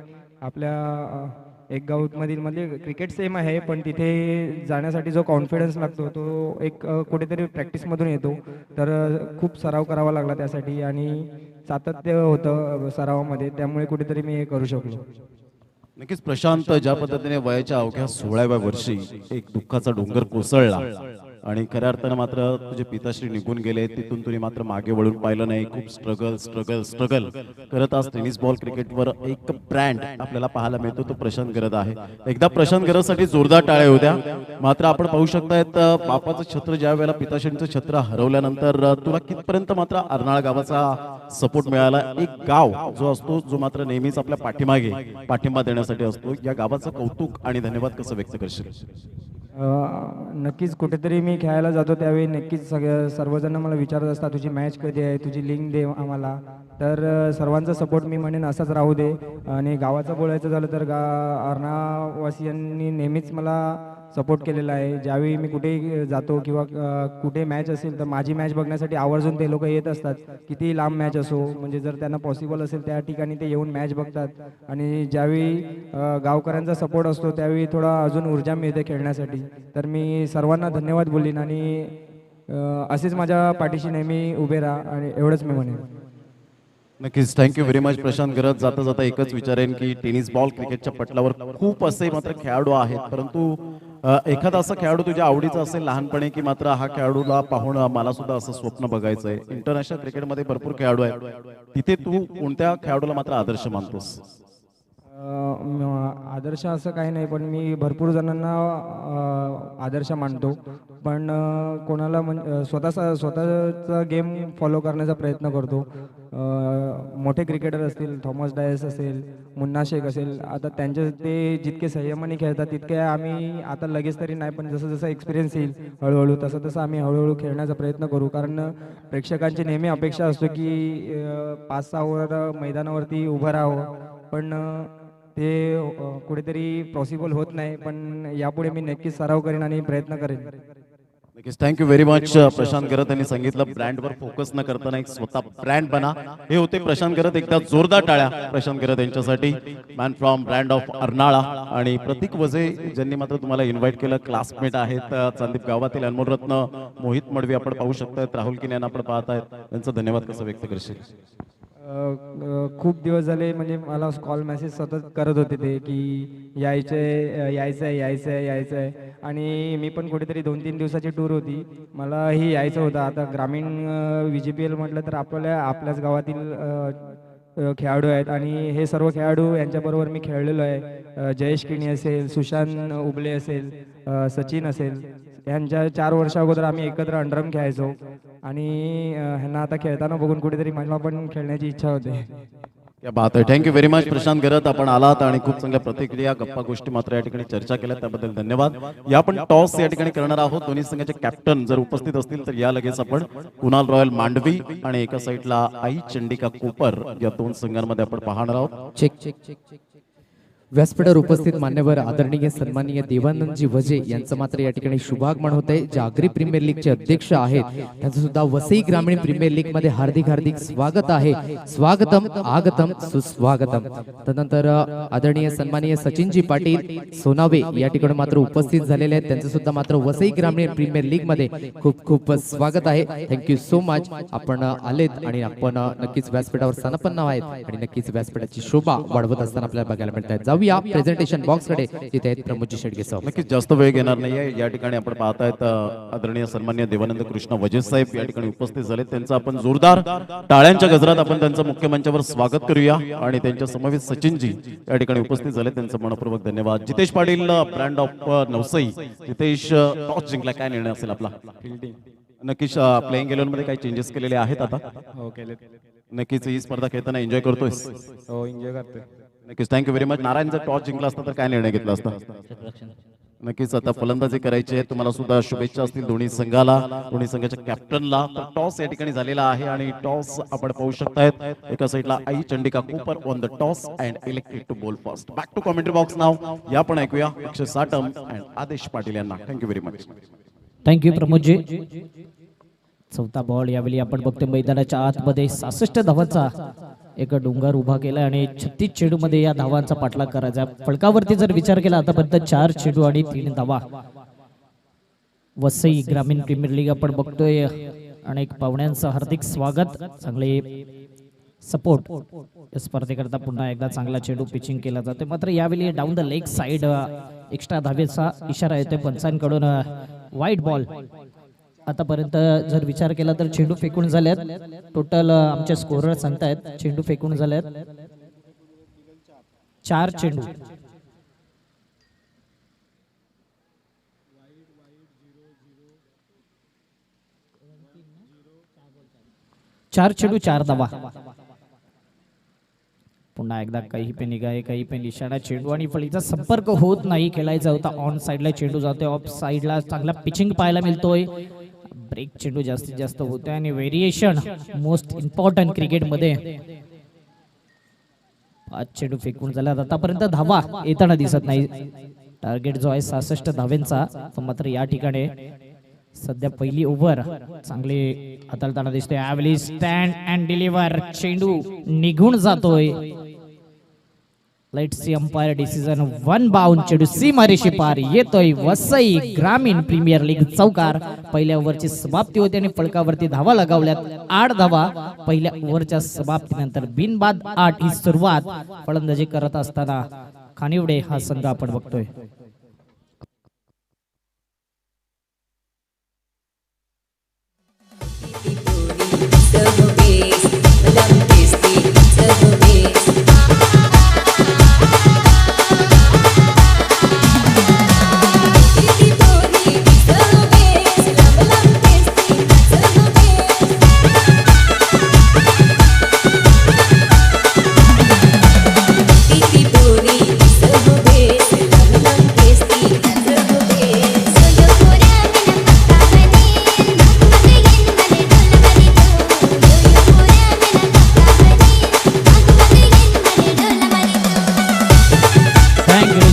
आपल्या एक गावामधील म्हणजे क्रिकेट सेम आहे, पण तिथे जाण्यासाठी जो कॉन्फिडन्स लागतो तो एक कुठेतरी प्रॅक्टिसमधून येतो. तर खूप सराव करावा लागला त्यासाठी आणि सातत्य होतं सरावामध्ये, त्यामुळे कुठेतरी मी हे करू शकलो. नक्कीच प्रशांत, ज्या पद्धतीने वयाच्या अवघ्या 16व्या वर्षी एक दुःखाचा डोंगर कोसळला आणि खऱ्या अर्थानं मात्र तुझे पिताश्री निघून गेले, तिथून तुम्ही मात्र मागे वळून पाहिलं नाही. खूप स्ट्रगल करत आज टेनिस बॉल क्रिकेटवर एक ब्रँड आपल्याला पाहायला मिळतो, तो प्रशांत गरत आहे. एकदा प्रशांत गरतसाठी जोरदार टाळ्या होत्या. मात्र आपण पाहू शकतायत बापाचं छत्र ज्या वेळेला पिताश्रींचं छत्र हरवल्यानंतर तुला कितपर्यंत मात्र अर्नाळा गावाचा सपोर्ट मिळाला. एक गाव जो असतो, जो मात्र नेहमीच आपल्या पाठिंबा देण्यासाठी असतो, या गावाचं कौतुक आणि धन्यवाद कसं व्यक्त करशील? नक्कीच कुठेतरी मी खेळायला जातो त्यावेळी नक्कीच सर्वजण मला विचारत असतात तुझी मॅच कधी आहे, तुझी लिंक दे आम्हाला. तर सर्वांचा सपोर्ट मी म्हणेन असाच राहू दे. आणि गावाचं बोलायचं झालं तर अर्नावासियांनी नेहमीच मला सपोर्ट केलेला आहे. ज्यावेळी मी कुठेही जातो किंवा कुठे मॅच असेल तर माझी मॅच बघण्यासाठी आवर्जून ते लोक येत असतात. किती लांब मॅच असो, म्हणजे जर त्यांना पॉसिबल असेल त्या ठिकाणी ते येऊन मॅच बघतात. आणि ज्यावेळी गावकऱ्यांचा सपोर्ट असतो त्यावेळी थोडा अजून ऊर्जा मिळते खेळण्यासाठी. तर मी सर्वांना धन्यवाद बोलीन आणि असेच माझ्या पाठीशी नेहमी उभे राहा आणि एवढंच मी म्हणेन. नक्कीच, थँक्यू व्हेरी मच प्रशांत गरत. जाता जाता एकच विचारेन की टेनिस बॉल क्रिकेटच्या पटलावर खूप असे मात्र खेळाडू आहेत, परंतु एखादा असा खेळाडू तुझ्या आवडीचा असेल लहानपणी की मात्र हा खेळाडूला पाहून मला सुद्धा असं स्वप्न बघायचं आहे? इंटरनॅशनल क्रिकेटमध्ये भरपूर खेळाडू आहेत, तिथे तू कोणत्या खेळाडूला मात्र आदर्श मानतोस? आदर्श असं काही नाही, पण मी भरपूर जणांना आदर्श मानतो. पण कोणाला स्वतःचा गेम फॉलो करण्याचा प्रयत्न करतो. मोठे क्रिकेटर असतील, थॉमस डायस असेल, मुन्ना शेख असेल, आता त्यांचे ते जितके संयमाने खेळतात तितके आम्ही आता लगेच तरी नाही, पण जसं जसं एक्सपिरियन्स येईल हळूहळू तसं आम्ही हळूहळू खेळण्याचा प्रयत्न करू. कारण प्रेक्षकांची नेहमी अपेक्षा असतो की 5-6 ओव्हर मैदानावरती उभं राहावं, पण ते कुठेतरी पॉसिबल होत नाही. पण यापुढे मी नक्कीच सराव करेन आणि प्रयत्न करेन. थँक्यू व्हेरी मच प्रशांत गरत यांनी सांगितलं ब्रँडवर फोकस न करताना एक स्वतः ब्रँड बना. हे होते प्रशांत गरत. एकदा जोरदार टाळ्या प्रशांत गरत यांच्यासाठी. Man from brand of Arnala. आणि प्रतीक वजे ज्यांनी मात्र तुम्हाला इन्व्हाइट केलं, क्लासमेट आहेत चांदीप गावातील. अनमोलरत्न मोहित मडवी आपण पाहू शकतायत, राहुल किने यांना आपण पाहतायत. त्यांचा धन्यवाद कसं व्यक्त करशील? खूप दिवस झाले म्हणजे मला कॉल मेसेज सतत करत होते ते की यायचं आहे. आणि मी पण कुठेतरी 2-3 दिवसाची टूर होती, मलाही यायचं होतं. आता ग्रामीण VGPL म्हटलं तर आपल्याच गावातील खेळाडू आहेत आणि हे सर्व खेळाडू यांच्याबरोबर मी खेळलेलो आहे. जयेश किणी असेल, सुशांत उबले असेल, सचिन असेल, ह्यांच्या 4 वर्षा अगोदर आम्ही एकत्र अंडरम खेळायचो. आणि ह्यांना आता खेळताना बघून कुठेतरी मला पण खेळण्याची इच्छा होते. या बात आहे. थँक्यू व्हेरी मच प्रशांत गरत, आपण आलात आणि खूप चांगल्या प्रतिक्रिया, गप्पा गोष्टी मात्र या ठिकाणी चर्चा केल्या, त्याबद्दल धन्यवाद. या आपण टॉस या ठिकाणी करणार आहोत. दोन्ही संघाचे कॅप्टन जर उपस्थित असतील तर या लगेच आपण कुणाल रॉयल मांडवी आणि एका साईडला आई चंडिका कोपर या 2 संघांमध्ये आपण पाहणार आहोत. चेक. व्यासपीठावर उपस्थित मान्यवर आदरणीय सन्माननीय देवानंदजी वजे यांचं मात्र या ठिकाणी शुभागमन होत आहे. जे आगरी प्रीमियर लीगचे अध्यक्ष आहेत, त्यांचं सुद्धा वसई ग्रामीण प्रीमियर लीग मध्ये हार्दिक स्वागत आहे. स्वागतम, आगतम, सुस्वागतम. त्यानंतर आदरणीय सन्माननीय सचिनजी पाटील सोनावे या ठिकाणी मात्र उपस्थित झालेले आहेत. त्यांचं सुद्धा मात्र वसई ग्रामीण प्रीमियर लीग मध्ये खूप स्वागत आहे. Thank you so much. आपण आलेत आणि आपण नक्कीच व्यासपीठावर स्थानपन्न आहेत आणि नक्कीच व्यासपीठाची शोभा वाढवत असताना आपल्याला बघायला मिळत आहे. या प्रेझेंटेशन बॉक्स कडे जिथे आहेत प्रमोदजी शेडगे साहेब. नक्कीच जास्त वेळ घेणार नाहीये. या ठिकाणी आपण पाहतायत आदरणीय सन्माननीय देवानंद कृष्ण वजे साहेब या ठिकाणी उपस्थित झाले. त्यांचं आपण जोरदार टाळ्यांच्या गजरात आपण त्यांचं मुख्य मंचावर स्वागत करूया. आणि त्यांच्या समवेत सचिनजी या ठिकाणी उपस्थित झाले, त्यांचं मनपूर्वक धन्यवाद. Jitesh Patil brand of Navsai. Jitesh, toss जिंकला, काय निर्णय असेल आपला? नक्कीच प्लेइंग 11 मध्ये काही चेंजेस केलेले आहेत आता? हो केले. नक्कीच ही स्पर्धा खेळताना एन्जॉय करतोयस? हो, एन्जॉय करतोय. नक्कीच. Thank you very much. नारायण, जर टॉस जिंकला असता तर काय निर्णय घेतला असता? नक्कीच आता फलंदाजी करायची आहे. तुम्हाला सुद्धा शुभेच्छा असतील दोन्ही संघाला, दोन्ही संघाच्या कॅप्टनला. तर टॉस या ठिकाणी झालेला आहे आणि टॉस आपण पाहू शकतायत. एका साईडला Aai Chandika Kopar on the toss and elected to bowl first. Back to commentary box नाव. या पण ऐकूया अक्षय साटम अँड आदेश पाटील यांना. Thank you very much. Thank you Pramodji. चौथा बॉल यावेळी आपण बघतोय मैदानाच्या आतमध्ये 66 धावांचा एक डोंगर उभा केला आणि 36 चेंडूमध्ये या धावांचा पाठलाग करायचा. फलकावरती जर विचार केला आतापर्यंत 4 चेंडू आणि 3 धावा. वसई ग्रामीण प्रीमियर लीग आपण बघतोय. अनेक पाहुण्यांचं हार्दिक स्वागत, चांगले सपोर्ट या स्पर्धेकरता. पुन्हा एकदा चांगला चेंडू पिचिंग केला जातोय. मात्र यावेळी down the leg side extra धावेचा इशारा येतोय पंचांकडून. वाईट बॉल. आतापर्यंत जर विचार केला तर चेंडू फेकून झाल्यात. टोटल आमचे स्कोरर सांगतायत चेंडू फेकून झाल्यात 4 चेंडू. चार चेंडू 4 धावा. पुन्हा एकदा काही पे निघाय, काही पे निशाणा चेंडू आणि फळीचा संपर्क होत नाही. खेळायचा होता ऑन साइडला, चेंडू जातोय ऑफ साइडला. चांगला पिचिंग पाहायला मिळतोय. ब्रेक चेंडू जास्तीत जास्त होतोय आणि व्हेरिएशन मोस्ट इम्पॉर्टंट क्रिकेटमध्ये. 5 चेंडू फेकून झाल्यात. आतापर्यंत धावा येताना दिसत नाही. टार्गेट जो आहे 66 धावेंचा, तो मात्र या ठिकाणी सध्या पहिली ओव्हर चांगले हाताळताना दिसतोय. यावेळी स्टँड अँड डिलिव्हर चेंडू निघून जातोय. Let's see umpire decision. 1 bound चेंडू सीमारेषे पार येतोय. वसई ग्रामीण प्रीमियर लीग चौकार. पहिल्या ओव्हरची समाप्ती होती आणि फलकावरती धावा लगावल्यात 8 धावा. पहिल्या ओव्हरच्या समाप्तीनंतर बिनबाद 8 ही सुरुवात फलंदाजी करत असताना खानिवडे हा संघ आपण बघतोय.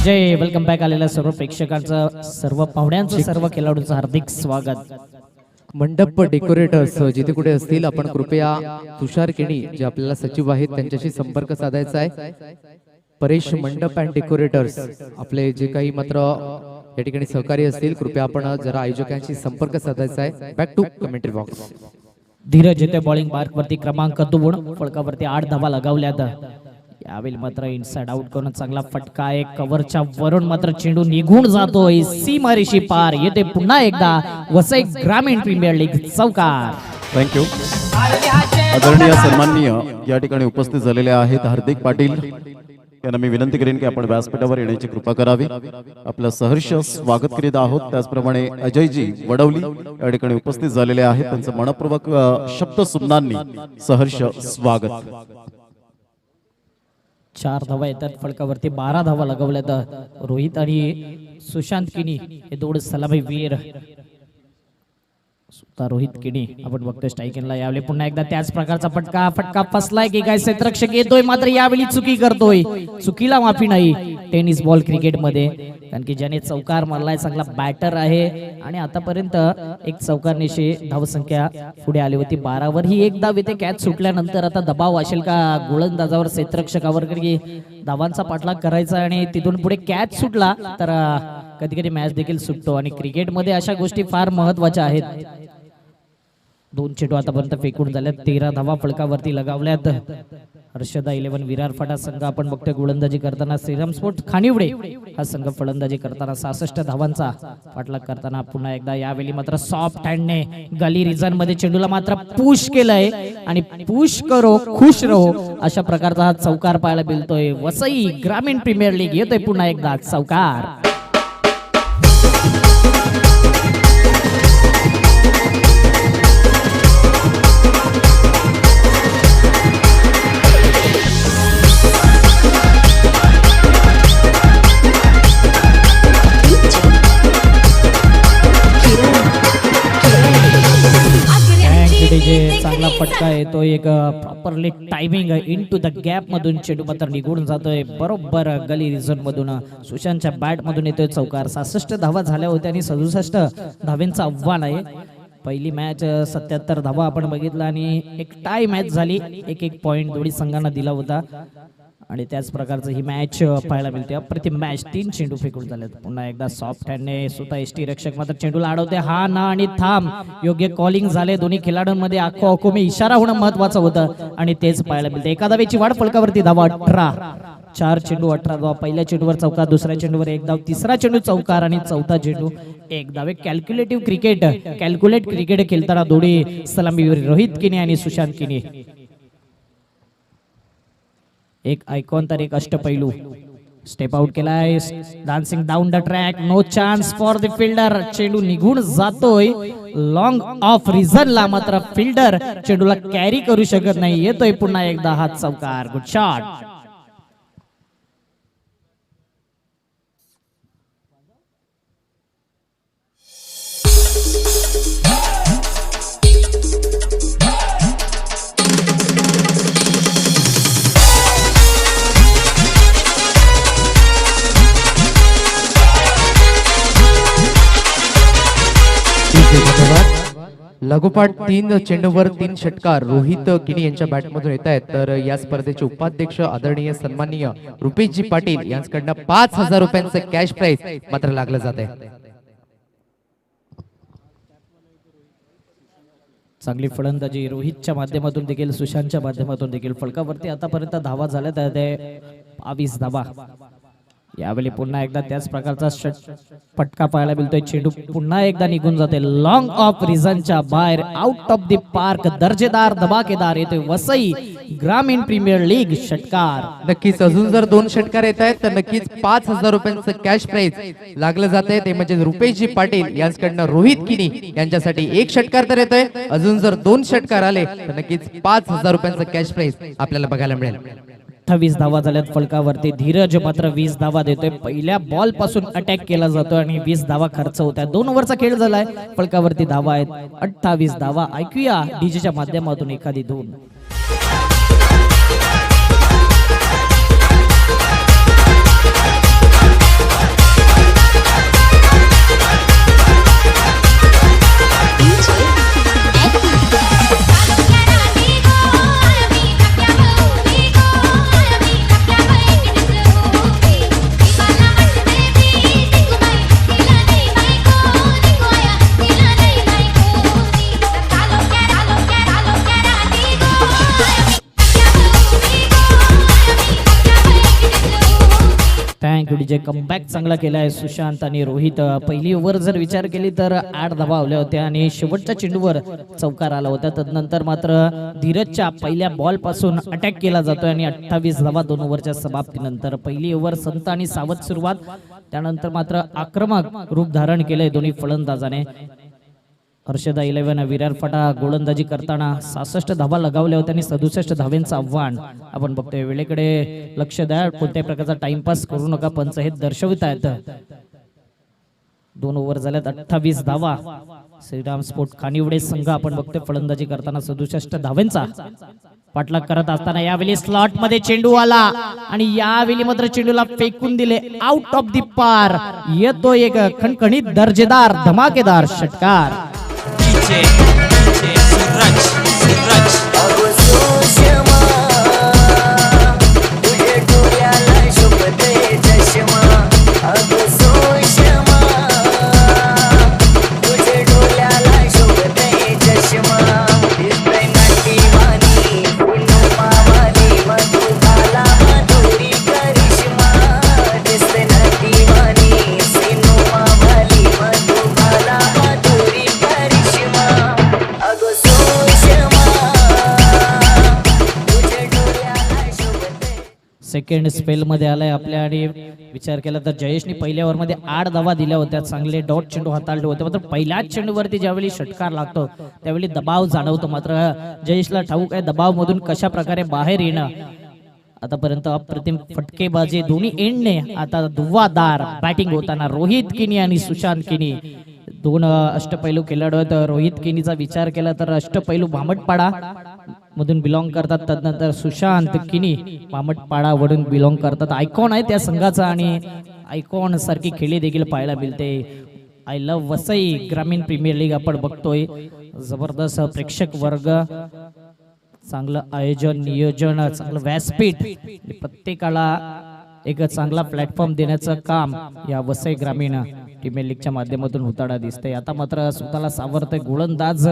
डीजे वेलकम बॅक आलेल्या सर्व प्रेक्षकांचं, सर्व पाहुण्यांचं, सर्व खेळाडूंचं हार्दिक स्वागत. मंडप डेकोरेटर्स जिथे कुठे असतील आपण कृपया तुषार केणी जे आपल्याला सचिव आहेत त्यांच्याशी संपर्क साधायचा आहे. परेश मंडप अँड डेकोरेटर्स आपले जे काही मात्र या ठिकाणी सहकारी असतील कृपया आपण जरा आयोजकांशी संपर्क साधायचा आहे. Back to commentary box. Dheeraj येते बॉलिंग मार्क वरती क्रमांक 2 फळकावरती 8 धावा लगावल्यात. यावेळी मात्र इनसाइड आउट करून चांगला फटका आहे. कव्हरच्या वरून मात्र चेंडू निघून जातोय सीमारेषी पार. येते पुन्हा एकदा वसई ग्रामीण प्रीमियर लीग चौकार. थँक्यू. आदरणीय सन्माननीय या ठिकाणी उपस्थित झालेले आहेत हार्दिक पाटील यांना मी विनंती करेन की आपण व्यासपीठावर येण्याची कृपा करावी. आपलं सहर्ष स्वागत करीत आहोत. त्याचप्रमाणे अजयजी वडवली या ठिकाणी उपस्थित झालेले आहेत. त्यांचं मनपूर्वक शब्द सुमनांनी सहर्ष स्वागत. 4 धावा येतात फळकावरती. 12 धावा लगावल्यात. रोहित आणि सुशांत किनी हे दोन सलामी वीर. रोहित किनी आपण बघतोय स्ट्राईकला. यावेळी पुन्हा एकदा त्याच प्रकारचा फटका फसलाय की काय क्षेत्ररक्षक येतोय मात्र यावेळी चुकी करतोय. चुकीला माफी नाही टेनिस बॉल क्रिकेट मध्ये, कारण की ज्याने चौकार मारलाय चांगला बॅटर आहे आणि आतापर्यंत एक चौकारनेशी धावसंख्या पुढे आली होती 12 वर. ही एक धाव येते कॅच सुटल्यानंतर. आता दबाव असेल का गोलंदाजावर क्षेत्ररक्षकावर की धावांचा पाठलाग करायचा आणि तिथून पुढे कॅच सुटला तर कधी कधी मॅच देखील सुटतो आणि क्रिकेटमध्ये अशा गोष्टी फार महत्वाच्या आहेत. 2 चेंडू आतापर्यंत फेकून झाल्यात. 13 धावा फळकावरती लगावल्यात. हर्षदा 11 विरार फाटा संघ आपण बघतोय गोलंदाजी करताना. श्रीराम स्पोर्ट खानिवडे हा संघ फलंदाजी करताना 66 धावांचा पाठलाग करताना. पुन्हा एकदा यावेळी मात्र सॉफ्ट हँडने गली रिजन मध्ये चेंडूला मात्र पुश केलंय आणि पुश करो खुश रहो अशा प्रकारचा हा चौकार पाहायला मिळतोय. वसई ग्रामीण प्रीमियर लीग येतोय पुन्हा एकदा चौकार. चांगला फटका येतो. एक properly timing into the gap मधून चेंडू मात्र निघून जातोय बरोबर गली रिझन मधून. सुशांतच्या बॅट मधून येतोय चौकार. 66 धावा झाल्या होत्या आणि 67 धावेंचं आव्हान आहे. पहिली मॅच 77 धावा आपण बघितला आणि एक टाय मॅच झाली. 1-1 पॉइंट दोन्ही संघांना दिला होता आणि त्याच प्रकारचं ही मॅच पाहायला मिळते. अप्रतिम मॅच. 3 चेंडू फेकून झालेत. पुन्हा एकदा सॉफ्ट हँडने स्वतः एसटी रक्षक मात्र चेंडूला अडवते. हा ना आणि थांब योग्य कॉलिंग झाले. दोन्ही खेळाडूंमध्ये आखो मी इशारा होणं महत्वाचं होतं आणि तेच पाहायला मिळते. एका धावेची वाढ फलकावरती धावा 18. 4 चेंडू 18 धावा. पहिल्या चेंडूवर चौकार, दुसऱ्या चेंडूवर 1 धाव, तिसरा चेंडू चौकार आणि चौथा चेंडू 1 धाव. कॅल्क्युलेटिव्ह क्रिकेट, कॅल्क्युलेट क्रिकेट खेळताना दोन्ही सलामीवीर रोहित किनी आणि सुशांत किनी. एक आयकॉन तर एक अष्टपैलू. स्टेप आउट केलाय. Dancing down the track. No chance for the fielder. चेंडू निघून जातोय लॉंग ऑफ रिझनला मात्र फिल्डर चेंडूला कॅरी करू शकत नाही. येतोय पुन्हा एकदा हा चौकार. Good shot. लागोपाठ 3 चेंडूवर 3 षटकार रोहित किनी यांच्या बॅटमधून येत आहेत. तर या स्पर्धेचे उपाध्यक्ष आदरणीय सन्माननीय रुपेशजी पाटील यांच्याकडनं 5000 रुपयांचं कॅश प्राइज मात्र लागलं जात आहे. चांगली फलंदाजी रोहितच्या माध्यमातून देखील सुशांतच्या माध्यमातून देखील. फलकावरती आतापर्यंत धावा झाल्या त्या 22 धावा. यावेळी पुन्हा एकदा त्याच प्रकारचा फटका पाहायला मिळतोय. चेंडू पुन्हा एकदा निघून जाते लॉंग ऑफ रिझनच्या बाहेर. Out of the park. दर्जेदार धमाकेदार येतोय वसई ग्रामीण प्रीमियर लीग षटकार. नक्कीच अजून जर 2 षटकार येत आहेत तर नक्कीच 5000 रुपयांचं कॅश प्राइज लागलं जाते. ते म्हणजे रुपेशजी पाटील यांच्याकडनं रोहित किनी यांच्यासाठी 1 षटकार तर येतोय. अजून जर 2 षटकार आले तर नक्कीच 5000 रुपयांचं कॅश प्राइज आपल्याला बघायला मिळेल. 28 धावा झाल्यात फलकावरती. धीरज मात्र 20 धावा देतोय. पहिल्या बॉल पासून अटॅक केला जातो आणि 20 धावा खर्च होत्या. 2 ओव्हरचा खेळ झालाय. फलकावरती धावा आहेत 28 धावा. ऐकूया डीजेच्या माध्यमातून एखादी 2. Thank you DJ. कमबॅक चांगला केला आहे सुशांत आणि रोहित. पहिली ओव्हर जर विचार केली तर 8 धावा आल्या होत्या आणि शेवटच्या चेंडूवर चौकार आला होता. तदनंतर मात्र धीरजच्या पहिल्या बॉल पासून अटॅक केला जातोय आणि 28 धावा 2 ओव्हरच्या समाप्तीनंतर. पहिली ओव्हर संत आणि सावध सुरुवात, त्यानंतर मात्र आक्रमक रूप धारण केलंय दोन्ही फलंदाजाने. हर्षदा 11 विरार फटा गोलंदाजी करताना 66 धावा लगावल्या होत्या आणि 67 धावांचं आव्हान. आपण बघतोय वेळेकडे लक्ष द्या, कोणत्याही प्रकारचा टाइमपास करू नका, पंच हे दर्शवित आहेत. 2 ओव्हर झाल्यात 28 धावा. श्रीराम स्पोर्ट खानिवडे संघ आपण बघतोय फलंदाजी करताना 67 धावांचा पाठलाग करत असताना यावेळी स्लॉट मध्ये चेंडू आला आणि यावेळी मात्र चेंडूला फेकून दिले आउट ऑफ दी पार. येतो एक खणखणीत दर्जेदार धमाकेदार षटकार. सेकंड स्पेल मध्ये आलाय आपल्या आणि विचार केला तर जयेशने पहिल्या ओव्हर मध्ये 8 धावा दिल्या होत्या. चांगले डॉट चेंडू हाताळले होते, मात्र पहिल्याच चेंडूवरती ज्यावेळी षटकार लागतो त्यावेळी दबाव जाणवतो. मात्र जयेशला ठाऊक आहे दबाव मधून कशा प्रकारे बाहेर येणं. आतापर्यंत अप्रतिम फटकेबाजी दोन्ही एंडने. आता धुव्वादार बॅटिंग होताना रोहित किनी आणि सुशांत किनी 2 अष्टपैलू खेळाडू आहेत. रोहित किनीचा विचार केला तर अष्टपैलू भामटपाडा मधून बिलॉंग करतात. तदनंतर सुशांत किनी भामटपाडावरून बिलॉंग करतात. आयकॉन आहे त्या संघाचा आणि आयकॉन सारखी खेळी देखील पाहायला मिळते. आय लव्ह वसई ग्रामीण प्रीमियर लीग आपण बघतोय. जबरदस्त प्रेक्षक वर्ग, चांगलं आयोजन नियोजन, चांगलं व्यासपीठ, प्रत्येकाला एक चांगला प्लॅटफॉर्म देण्याचं काम या वसई ग्रामीण प्रीमियर लीगच्या माध्यमातून होताना दिसतंय. आता मात्र स्वतःला सावरतोय गोलंदाज.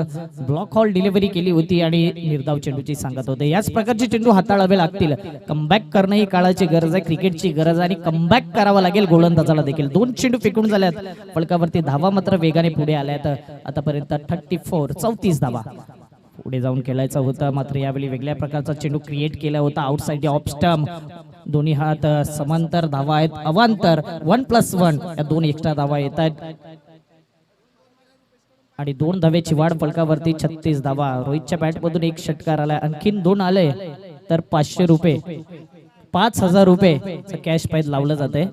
ब्लॉक हॉल डिलिव्हरी केली होती आणि निर्धाव चेंडूची सांगत होते. याच प्रकारचे चेंडू हाताळावे लागतील. कमबॅक करणं ही काळाची गरज आहे, क्रिकेटची गरज आहे आणि कमबॅक करावा लागेल गोलंदाजाला देखील. 2 चेंडू फेकून झाल्यात, फलकावरती धावा मात्र वेगाने पुढे आल्यात. आतापर्यंत 34 धावा पुढे जाऊन खेळायचा होता. मात्र यावेळी वेगळ्या प्रकारचा चेंडू क्रिएट केला होता आउटसाइड ऑफ स्टंप. दोन्ही हात समांतर धावा आहेत. अवांतर 1+1 या 2 एक्स्ट्रा धावा येत आहेत आणि 2 धावेची वाढ. फलकावरती 36 धावा. रोहितच्या बॅट मधून 1 षटकार आलाय, आणखीन 2 आले तर 500 रुपये 5000 रुपये कॅश प्राइज लावलं जाते.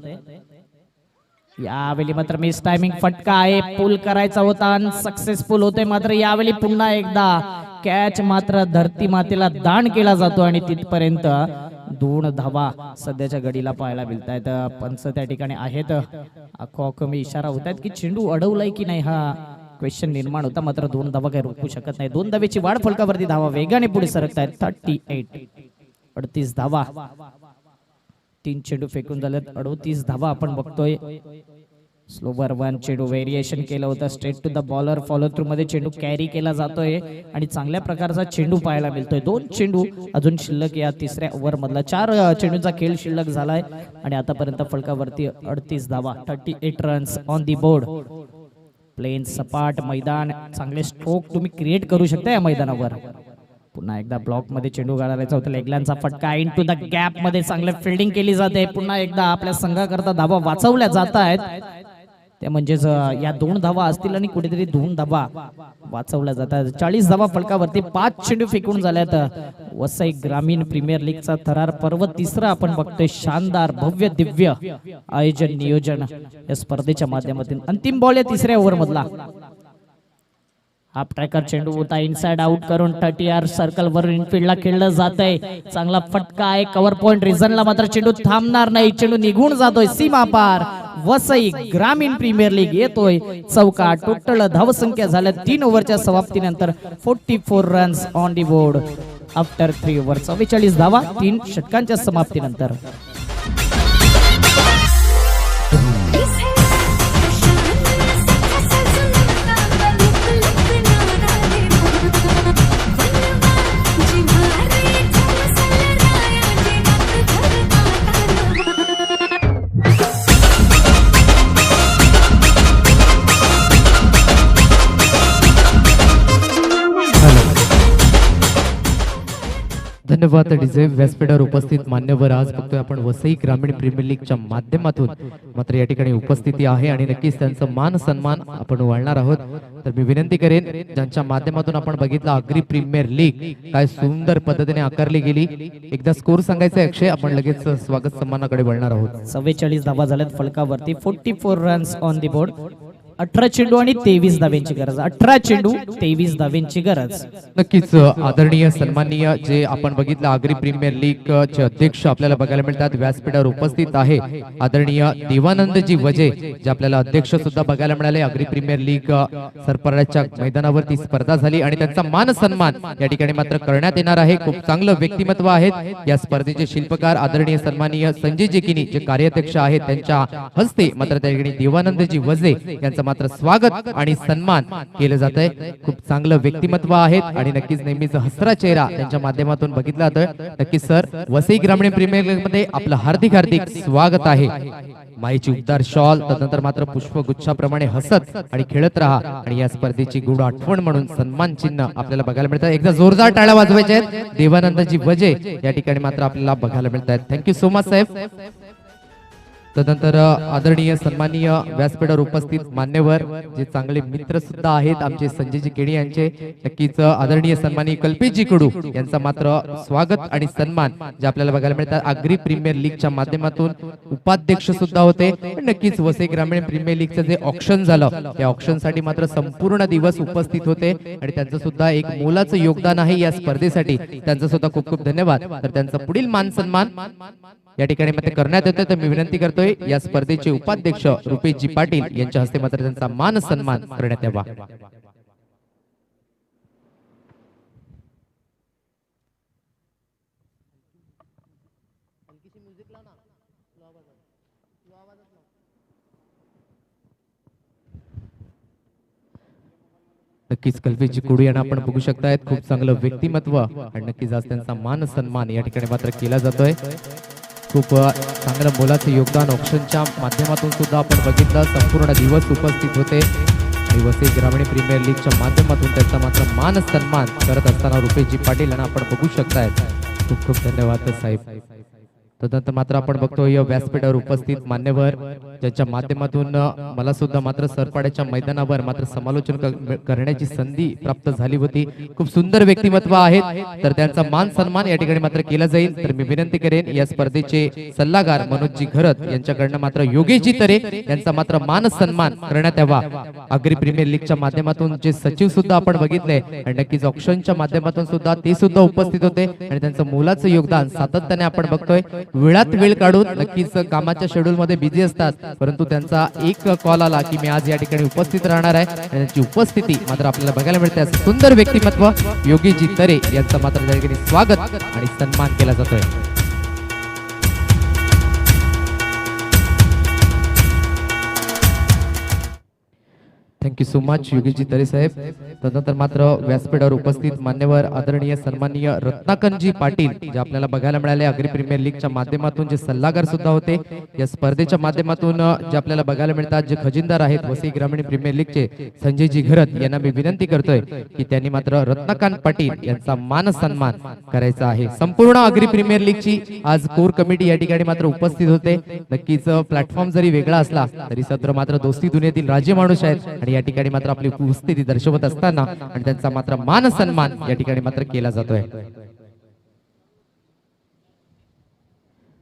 यावेळी मात्र मिस टायमिंग फटका आहे, पुल करायचा होता आणि सक्सेसफुल होते. मात्र यावेळी पुन्हा एकदा कॅच मात्र धरती मातेला दान केला जातो आणि तिथपर्यंत 2 धावा सध्याच्या घडीला पाहायला मिळत आहेत. पंच त्या ठिकाणी आहेत. कमी इशारा होत आहेत की चेंडू अडवलाय की नाही हा क्वेश्चन निर्माण होता. मात्र 2 धावा काही रोखू शकत नाही. 2 धावेची वाढ. फलकावरती धावा वेगाने पुढे सरकत आहेत. 38 धावा. 3 चेंडू फेकून झालेत. 38 धावा आपण बघतोय. स्लोवर 1 चेंडू व्हेरिएशन केलं होतं. Straight to the bowler follow through मध्ये चेंडू कॅरी केला जातोय आणि चांगल्या प्रकारचा चेंडू पाहायला मिळतोय. 2 चेंडू अजून शिल्लक या तिसऱ्या ओव्हर मधला. 4 चेंडूचा खेळ शिल्लक झालाय आणि आतापर्यंत फलकावरती 38 धावा. 38 runs on the board. Plain सपाट मैदान, चांगले स्ट्रोक तुम्ही क्रिएट करू शकता या मैदानावर. पुन्हा एकदा ब्लॉक मध्ये चेंडू गाडायचा होता. लेगलांचा फटका इन टू द गॅप मध्ये चांगले फिल्डिंग केली जाते. पुन्हा एकदा आपल्या संघाकरता धावा वाचवल्या जात आहेत. ते म्हणजेच या 2 धावा असतील आणि कुठेतरी 2 धावा वाचवल्या जातात. 40 धावा फलकावरती. 5 चेंडू फेकून झाल्यात. वसई ग्रामीण प्रीमियर लीगचा थरार पर्व 3रा आपण बघतोय. शानदार भव्य दिव्य आयोजन नियोजन या स्पर्धेच्या माध्यमातून. अंतिम बॉल या 3ऱ्या ओव्हर मधला. हाफ ट्रॅकर चेंडू होता इनसाइड आउट करून 30 सर्कल वर इनफिल्डला खेळलं जात आहे. चांगला फटका आहे. कव्हर पॉइंट रिझनला मात्र चेंडू थांबणार नाही. चेंडू निघून जातोय सीमा पार. वसई ग्रामीण प्रीमियर लीग येतोय चौका. टोटल धावसंख्या झाल्या 3 ओव्हरच्या समाप्तीनंतर 44 runs on the board after 3 over. 44 धावा 3 षटकांच्या समाप्तीनंतर. धन्यवाद डीजे. व्यासपीठावर उपस्थित मान्यवर आज बघतोय आपण वसई ग्रामीण प्रीमियर लीगच्या माध्यमातून मात्र या ठिकाणी उपस्थिती आहे आणि नक्कीच त्यांचं मान सन्मान आपण वळणार आहोत. तर मी विनंती करेन ज्यांच्या माध्यमातून आपण बघितलं आगरी प्रीमियर लीग काय सुंदर पद्धतीने आकारली गेली. एकदा स्कोर सांगायचा आहे अक्षय, आपण लगेच स्वागत सन्मानाकडे वळणार आहोत. 44 धावा झाल्यात फलकावरती. 44 रन्स ऑन दी बोर्ड. 18 चेंडू आणि 23 धाव्यांची गरज. 18 चेंडू 23 धाव्यांची गरज. नक्कीच आदरणीय सन्माननीय जे आपण बघितलं आगरी प्रीमियर लीग चे अध्यक्ष आपल्याला बघायला मिळतात व्यासपीठावर उपस्थित आहे आदरणीय देवानंदजी वजे जे आपल्याला अध्यक्ष सुद्धा बघायला मिळाले. आगरी प्रीमियर लीग सरपराच्या मैदानावरती स्पर्धा झाली आणि त्यांचा मान सन्मान या ठिकाणी मात्र करण्यात येणार आहे. खूप चांगलं व्यक्तिमत्व आहेत या स्पर्धेचे शिल्पकार आदरणीय सन्माननीय संजय जेकिनी जे कार्याध्यक्ष आहेत त्यांच्या हस्ते मात्र त्या ठिकाणी देवानंदजी वजे यांचा मात्र स्वागत आणि सन्मान केलं जात आहे. खूप चांगलं व्यक्तिमत्व आहेत आणि नक्कीच नेहमीच हसरा चेहरा त्यांच्या माध्यमातून बघितला जातोय. नक्कीच सर वसई ग्रामीण प्रीमियर लीग मध्ये आपलं हार्दिक हार्दिक स्वागत आहे. माईची उबदार शॉल तदनंतर मात्र पुष्पगुच्छाप्रमाणे हसत आणि खेळत राहा आणि या स्पर्धेची गुढ आठवण म्हणून सन्मान चिन्ह आपल्याला बघायला मिळतात. एकदा जोरदार टाळ्या वाजवायच्या आहेत. देवानंदजी वजे या ठिकाणी मात्र आपल्याला बघायला मिळत आहेत. थँक्यू सो मच साहेब. तदनंतर आदरणीय सन्माननीय व्यासपीठावर उपस्थित मान्यवर जे चांगले मित्र सुद्धा आहेत आमचे संजयजी केणी यांचे नक्कीच आदरणीय सन्माननीय कल्पेशजी कडू यांचा मात्र स्वागत आणि सन्मान जे आपल्याला बघायला मिळतात. आगरी प्रीमियर लीगच्या माध्यमातून उपाध्यक्ष सुद्धा होते. नक्कीच वसई ग्रामीण प्रीमियर लीगचं जे ऑक्शन झालं त्या ऑक्शन साठी मात्र संपूर्ण दिवस उपस्थित होते आणि त्यांचं सुद्धा एक मोलाचं योगदान आहे या स्पर्धेसाठी. त्यांचं सुद्धा खूप खूप धन्यवाद. तर त्यांचा पुढील मान सन्मान या ठिकाणी मात्र करण्यात येतोय. तर मी विनंती करतोय या स्पर्धेचे उपाध्यक्ष रुपेशजी पाटील यांच्या हस्ते मात्र त्यांचा मान सन्मान करण्यात यावा. नक्कीच कल्पेशजी कुडू यांना आपण बघू शकतायत. खूप चांगलं व्यक्तिमत्व आणि नक्कीच आज त्यांचा मान सन्मान या ठिकाणी मात्र केला जातोय. खूप चांगलं मोलाचं योगदान ऑप्शनच्या माध्यमातून सुद्धा आपण बघितलं. संपूर्ण दिवस उपस्थित होते आणि वसई ग्रामीण प्रीमियर लीगच्या माध्यमातून त्यांचा मात्र मान सन्मान करत असताना रुपेशजी पाटील यांना आपण बघू शकतायत. खूप खूप धन्यवाद साहेब. तदनंतर मात्र आपण बघतोय व्यासपीठावर उपस्थित मान्यवर ज्याच्या माध्यमातून मला सुद्धा मात्र सरपाड्याच्या मैदानावर मात्र समालोचन करण्याची संधी प्राप्त झाली होती. खूप सुंदर व्यक्तिमत्व आहेत तर त्यांचा मान सन्मान या ठिकाणी मात्र केला जाईल. तर मी विनंती करेन या स्पर्धेचे सल्लागार मनोजजी घरत यांच्याकडनं मात्र योगेशजी तरे यांचा मात्र मान सन्मान करण्यात यावा. आगरी प्रीमियर लीगच्या माध्यमातून जे सचिव सुद्धा आपण बघितले आणि नक्कीच ऑक्शनच्या माध्यमातून सुद्धा ते सुद्धा उपस्थित होते आणि त्यांचं मोलाचं योगदान सातत्याने आपण बघतोय. वेळात वेळ काढून नक्कीच कामाच्या शेड्यूल मध्ये बिझी असतात परंतु त्यांचा एक कॉल आला की मी आज या ठिकाणी उपस्थित राहणार आहे आणि त्यांची उपस्थिती मात्र आपल्याला बघायला मिळते. असं सुंदर व्यक्तिमत्व योगेशजी तरे यांचा मात्र त्या ठिकाणी स्वागत आणि सन्मान केला जातोय. थँक्यू सो मच योगेशजी तरे साहेब. तदनंतर मात्र व्यासपीठावर उपस्थित मान्यवर आदरणीय सन्माननीय रत्नाकरजी पाटील जे आपल्याला बघायला मिळाले आगरी प्रीमियर लीगच्या माध्यमातून जे सल्लागार सुद्धा होते. या स्पर्धेच्या माध्यमातून जे आपल्याला बघायला मिळतात जे खजिनदार आहेत वसई ग्रामीण प्रीमियर लीगचे संजयजी घरत यांना मी विनंती करतोय की त्यांनी मात्र रत्नाकांत पाटील यांचा मान सन्मान करायचा आहे. संपूर्ण आगरी प्रीमियर लीगची आज कोर कमिटी या ठिकाणी मात्र उपस्थित होते. नक्कीच प्लॅटफॉर्म जरी वेगळा असला तरी सत्र मात्र दोस्ती दुनियेतील राजे माणूस आहेत आणि या ठिकाणी मात्र आपली उपस्थिती दर्शवत असताना आणि त्यांचा मात्र मान सन्मान या ठिकाणी मात्र केला जातोय.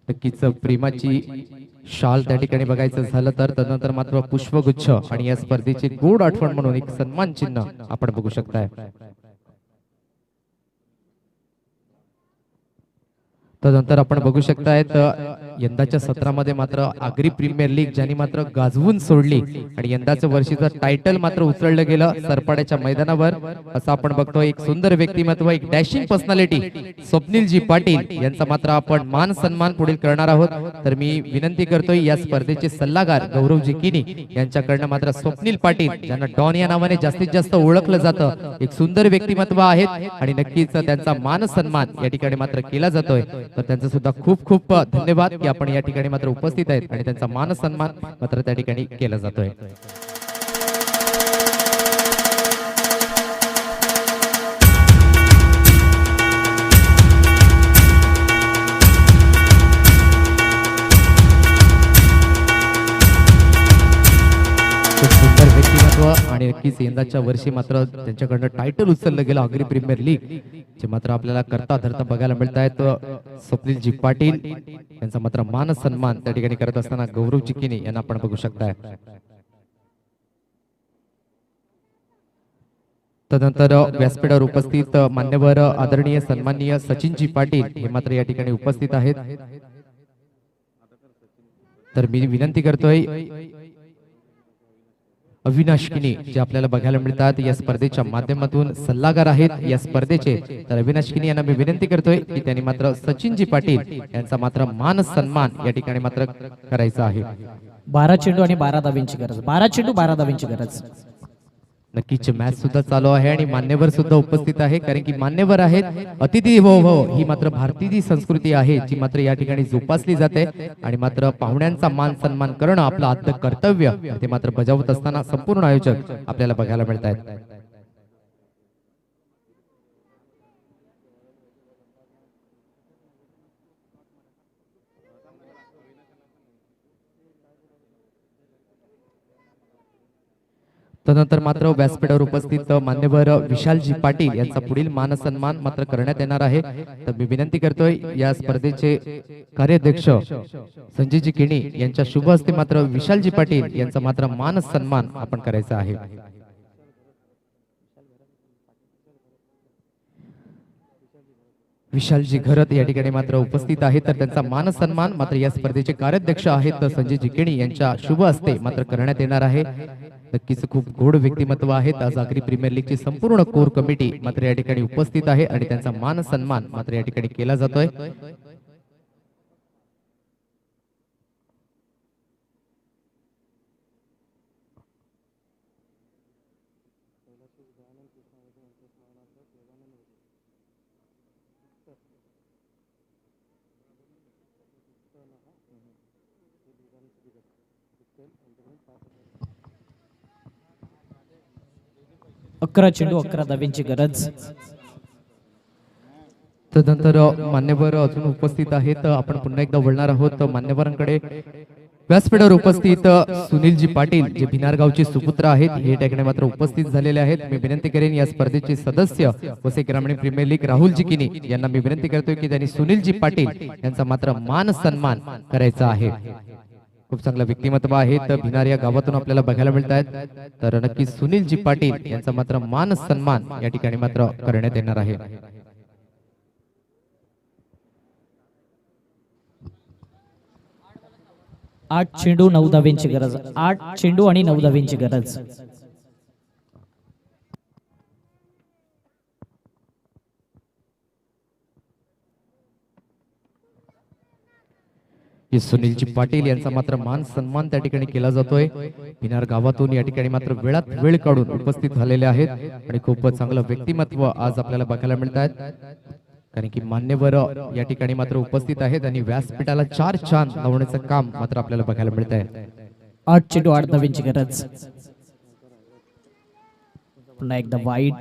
नक्कीच प्रेमाची शाल त्या ठिकाणी बघायचं झालं तर तदनंतर मात्र पुष्पगुच्छ आणि या स्पर्धेची गोड आठवण म्हणून एक सन्मान चिन्ह आपण बघू शकताय. तदनंतर आपण बघू शकतायत यंदाच्या सत्रामध्ये मात्र आगरी प्रीमियर लीग ज्यांनी मात्र गाजवून सोडली आणि यंदाचं वर्षीचं टायटल मात्र उचललं गेलं सरपाड्याच्या मैदानावर. असं आपण बघतोय एक सुंदर व्यक्तिमत्व एक डॅशिंग पर्सनॅलिटी स्वप्नीलजी पाटील यांचा मात्र आपण मान सन्मान पुढील करणार आहोत. तर मी विनंती करतोय या स्पर्धेचे सल्लागार गौरवजी किनी यांच्याकडनं मात्र स्वप्नील पाटील ज्यांना डॉन या नावाने जास्तीत जास्त ओळखलं जातं एक सुंदर व्यक्तिमत्व आहेत आणि नक्कीच त्यांचा मान सन्मान या ठिकाणी मात्र केला जातोय. तर त्यांचं सुद्धा खूप खूप धन्यवाद की आपण या ठिकाणी मात्र उपस्थित आहेत आणि त्यांचा मान सन्मान मात्र त्या ठिकाणी केला जातोय. व्यक्तिमत्व आणि नक्कीच यंदाच्या वर्षी मात्र त्यांच्याकडनं टायटल उचललं गेलं आगरी प्रीमियर लीग जे मात्र आपल्याला करता धरता बघायला मिळत आहेत. स्वप्नीलजी पाटील यांचा मात्र मान सन्मान त्या ठिकाणी करत असताना गौरवजी किनी यांना आपण बघू शकताय. तदनंतर व्यासपीठावर उपस्थित मान्यवर आदरणीय सन्माननीय सचिनजी पाटील हे मात्र या ठिकाणी उपस्थित आहेत. तर मी विनंती करतोय अविनाश किनी जे आपल्याला बघायला मिळतात या स्पर्धेच्या माध्यमातून सल्लागार आहेत या स्पर्धेचे. तर अविनाश किनी यांना मी विनंती करतोय की त्यांनी मात्र सचिनजी पाटील यांचा मात्र मान सन्मान या ठिकाणी मात्र करायचा आहे. 12 चेंडू आणि 12 धावींची गरज. 12 चेंडू 12 धावींची गरज. नक्कीच मॅच सुद्धा चालू आहे आणि मान्यवर सुद्धा उपस्थित आहे कारण की मान्यवर आहेत अतिथी देवो भव ही मात्र भारतीय संस्कृती आहे जी मात्र या ठिकाणी जोपासली जाते आणि मात्र पाहुण्यांचा मान सन्मान करणं आपलं आद्य कर्तव्य ते मात्र बजावत असताना संपूर्ण आयोजक आपल्याला बघायला मिळत आहेत. तदनंतर मात्र व्यासपीठावर उपस्थित मान्यवर विशालजी पाटील यांचा पुढील मान सन्मान मात्र करण्यात येणार आहे. तर मी विनंती करतोय या स्पर्धेचे कार्याध्यक्ष संजयजी किणी यांच्या शुभ हस्ते मात्र विशालजी पाटील यांचा मात्र मान सन्मान आपण करायचा आहे. विशालजी घरत या ठिकाणी मात्र उपस्थित आहेत तर त्यांचा मान सन्मान मात्र या स्पर्धेचे कार्याध्यक्ष आहेत संजयजी किणी यांच्या शुभ हस्ते मात्र करण्यात येणार आहे. नक्कीच खूप गोड व्यक्तिमत्व आहेत. आज आगरी प्रीमियर लीगची संपूर्ण कोर कमिटी मात्र या ठिकाणी उपस्थित आहे आणि त्यांचा मान सन्मान मात्र या ठिकाणी केला जातोय. अकरा चेंडू 11 धावींची गरज. तदनंतर मान्यवर अजून उपस्थित आहेत. आपण पुन्हा एकदा वळणार आहोत मान्यवरांकडे. व्यासपीठावर उपस्थित सुनीलजी पाटील जे भिनारगावचे सुपुत्र आहेत हे ठिकाणी मात्र उपस्थित झालेले आहेत. मी विनंती करेन या स्पर्धेचे सदस्य वसई ग्रामीण प्रीमियर लीग राहुलजी किनी यांना मी विनंती करतोय की त्यांनी सुनीलजी पाटील यांचा मात्र मान सन्मान करायचा आहे. खूप चांगलं व्यक्तिमत्व आहेत भिनार या गावातून आपल्याला बघायला मिळत आहेत. तर नक्कीच सुनीलजी पाटील यांचा मात्र मान सन्मान या ठिकाणी मात्र करण्यात येणार आहे. आठ चेंडू 9 धावींची गरज. 8 चेंडू आणि 9 धावींची गरज. सुनीलजी पाटील यांचा मात्र मान सन्मान त्या ठिकाणी केला जातोय. भिनार गावातून या ठिकाणी मात्र वेळात वेळ काढून उपस्थित झालेले आहेत आणि खूप चांगलं व्यक्तिमत्व आज आपल्याला बघायला मिळत आहेत कारण की मान्यवर या ठिकाणी मात्र उपस्थित आहेत आणि व्यासपीठाला 4 चांद लावण्याचं काम मात्र आपल्याला बघायला मिळत आहे. 8 चेंडू 8 धावींची गरज. पुन्हा एकदा वाईड.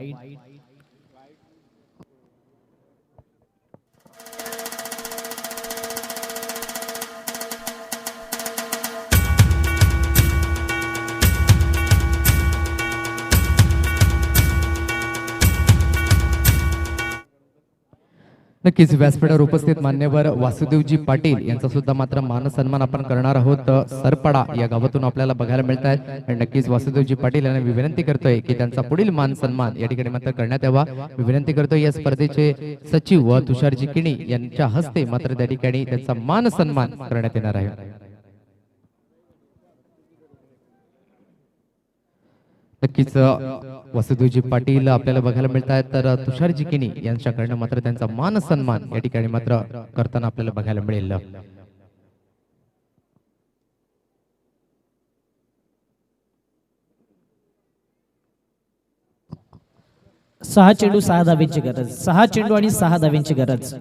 नक्कीच व्यासपीठावर उपस्थित मान्यवर वासुदेवजी पाटील यांचा सुद्धा मात्र मान सन्मान आपण करणार आहोत. सरपडा या गावातून आपल्याला बघायला मिळत आहेत आणि नक्कीच वासुदेवजी पाटील यांना मी विनंती करतोय की त्यांचा पुढील मान सन्मान या ठिकाणी मात्र करण्यात यावा. मी विनंती करतोय या स्पर्धेचे सचिव व तुषारजी किणी यांच्या हस्ते मात्र त्या ठिकाणी त्यांचा मान सन्मान करण्यात येणार आहे. नक्कीच वासुदेवजी पाटील आपल्याला बघायला मिळत आहेत तर तुषारजी किनी यांच्याकडनं मात्र त्यांचा मान सन्मान या ठिकाणी मात्र करताना आपल्याला बघायला मिळेल. 6 चेंडू 6 धावींची गरज. 6 चेंडू आणि 6 धावींची गरज.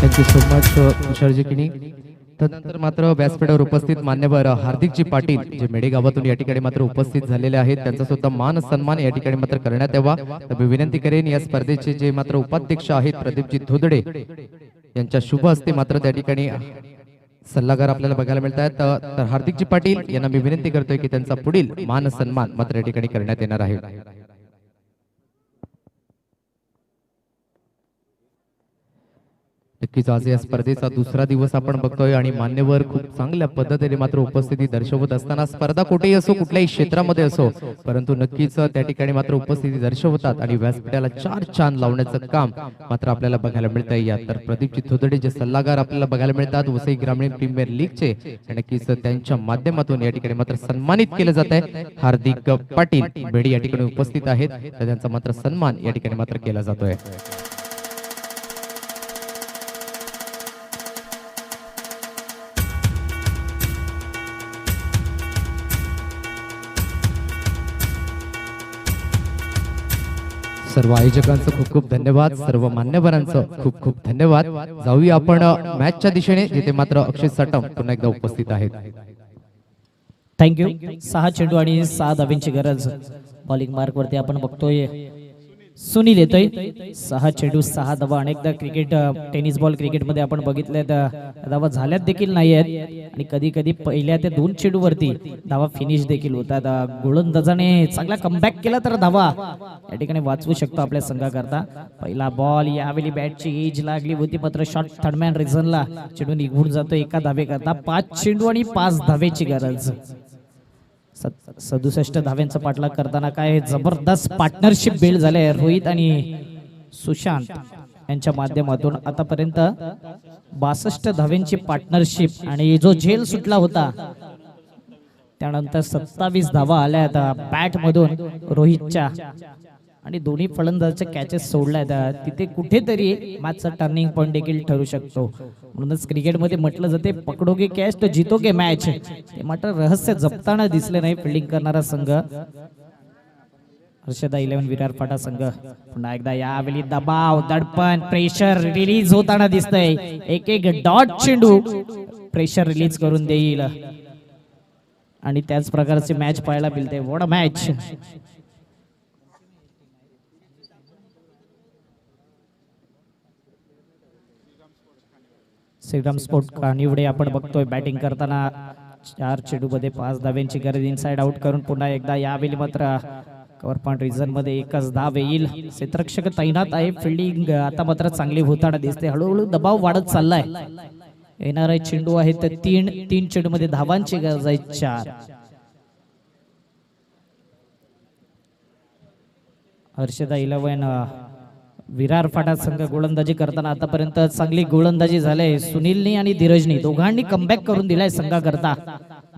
थँक्यू सो मच तुषारजी किनी. तदनंतर मात्र व्यासपीठावर उपस्थित मान्यवर हार्दिकजी पाटील जे मेढे गावातून या ठिकाणी मात्र उपस्थित झालेले आहेत त्यांचा सुद्धा मान सन्मान या ठिकाणी मात्र करण्यात यावा. तर मी विनंती करेन या स्पर्धेचे जे मात्र उपाध्यक्ष आहेत प्रदीपजी धोदडे यांच्या शुभ हस्ते मात्र त्या ठिकाणी सल्लागार आपल्याला बघायला मिळत आहेत. तर हार्दिकजी पाटील यांना मी विनंती करतोय की त्यांचा पुढील मान सन्मान मात्र या ठिकाणी करण्यात येणार आहे. नक्कीच आज या स्पर्धेचा दुसरा दिवस आपण बघतोय आणि मान्यवर खूप चांगल्या पद्धतीने मात्र उपस्थिती दर्शवत असताना स्पर्धा कुठेही असो कुठल्याही क्षेत्रामध्ये असो परंतु नक्कीच त्या ठिकाणी मात्र उपस्थिती दर्शवतात आणि व्यासपीठाला 4 चांद लावण्याचं काम मात्र आपल्याला बघायला मिळतंय. या तर प्रदीपजी धोदडे जे सल्लागार आपल्याला बघायला मिळतात वसई ग्रामीण प्रीमियर लीगचे नक्कीच त्यांच्या माध्यमातून या ठिकाणी मात्र सन्मानित केलं जात आहे. हार्दिक पाटील बेडी या ठिकाणी उपस्थित आहेत तर त्यांचा मात्र सन्मान या ठिकाणी मात्र केला जातोय. सर्व आयोजकांचं खूप खूप धन्यवाद. सर्व मान्यवरांचं खूप खूप धन्यवाद. जाऊया आपण मॅचच्या दिशेने जिथे मात्र अक्षय सटम पुन्हा एकदा उपस्थित आहेत. थँक्यू. 6 चेंडू आणि 6 धाब्यांची गरज. बॉलिंग मार्क वरती आपण बघतोय सुनील येतोय. 6 चेंडू 6 धावा. अनेकदा क्रिकेट टेनिस बॉल क्रिकेटमध्ये आपण बघितले धावा झाल्यात देखील नाही आहेत आणि कधी कधी पहिल्या त्या 2 चेंडू वरती धावा फिनिश देखील होतात. गोलंदाजाने चांगला कमबॅक केला तर धावा या ठिकाणी वाचवू शकतो आपल्या संघाकरता. पहिला बॉल यावेळी बॅटची एज लागली होती मात्र शॉर्ट थर्डमॅन रिझनला चेंडू निघून जातो एका धावेकरता. 5 चेंडू आणि 5 धावेची गरज. 67 धाव्यांचा पाठलाग करताना काय जबरदस्त पार्टनरशिप बिल्ड झाले रोहित आणि सुशांत यांच्या माध्यमातून. आतापर्यंत 62 धाव्यांची पार्टनरशिप आणि जो झेल सुटला होता त्यानंतर 27 धावा आल्या बॅट मधून रोहितच्या आणि दोन्ही फलंदाजाच्या कॅचेस सोडल्या. तिथे कुठेतरी मॅचचा टर्निंग पॉइंट देखील ठरू शकतो. म्हणूनच क्रिकेटमध्ये म्हटलं जाते पकडोगे कॅच तो जितोगे मॅच. हे मात्र रहस्य जपताना दिसले नाही फिल्डिंग करणारा संघ हर्षदा 11 विरार फाटा संघ. पुन्हा एकदा यावेळी दबाव दडपण प्रेशर रिलीज होताना दिसतंय. एक एक डॉट चेंडू प्रेशर रिलीज करून देईल आणि त्याच प्रकारची मॅच पाहायला मिळते. What a match. Shriram sport Kanivade आपण बघतोय बॅटिंग करताना 4 चेंडू मध्ये 5 धाव्यांची गरज. इनसाइड आउट करून पुन्हा एकदा यावेळी मात्र कव्हर पॉइंट रिझन मध्ये 1च धाव येईल. क्षेत्ररक्षक तैनात आहे. फिल्डिंग आता मात्र चांगली होताना दिसते. हळूहळू दबाव वाढत चाललाय. येणारे चेंडू आहेत तर 3 चेंडू मध्ये धावांची गरज आहे 4. हर्षदा 11 विरार फाटा संघ गोलंदाजी करताना आतापर्यंत चांगली गोलंदाजी झाली. सुनीलनी आणि धीरजनी दोघांनी कमबॅक करून दिलाय संघाकरता.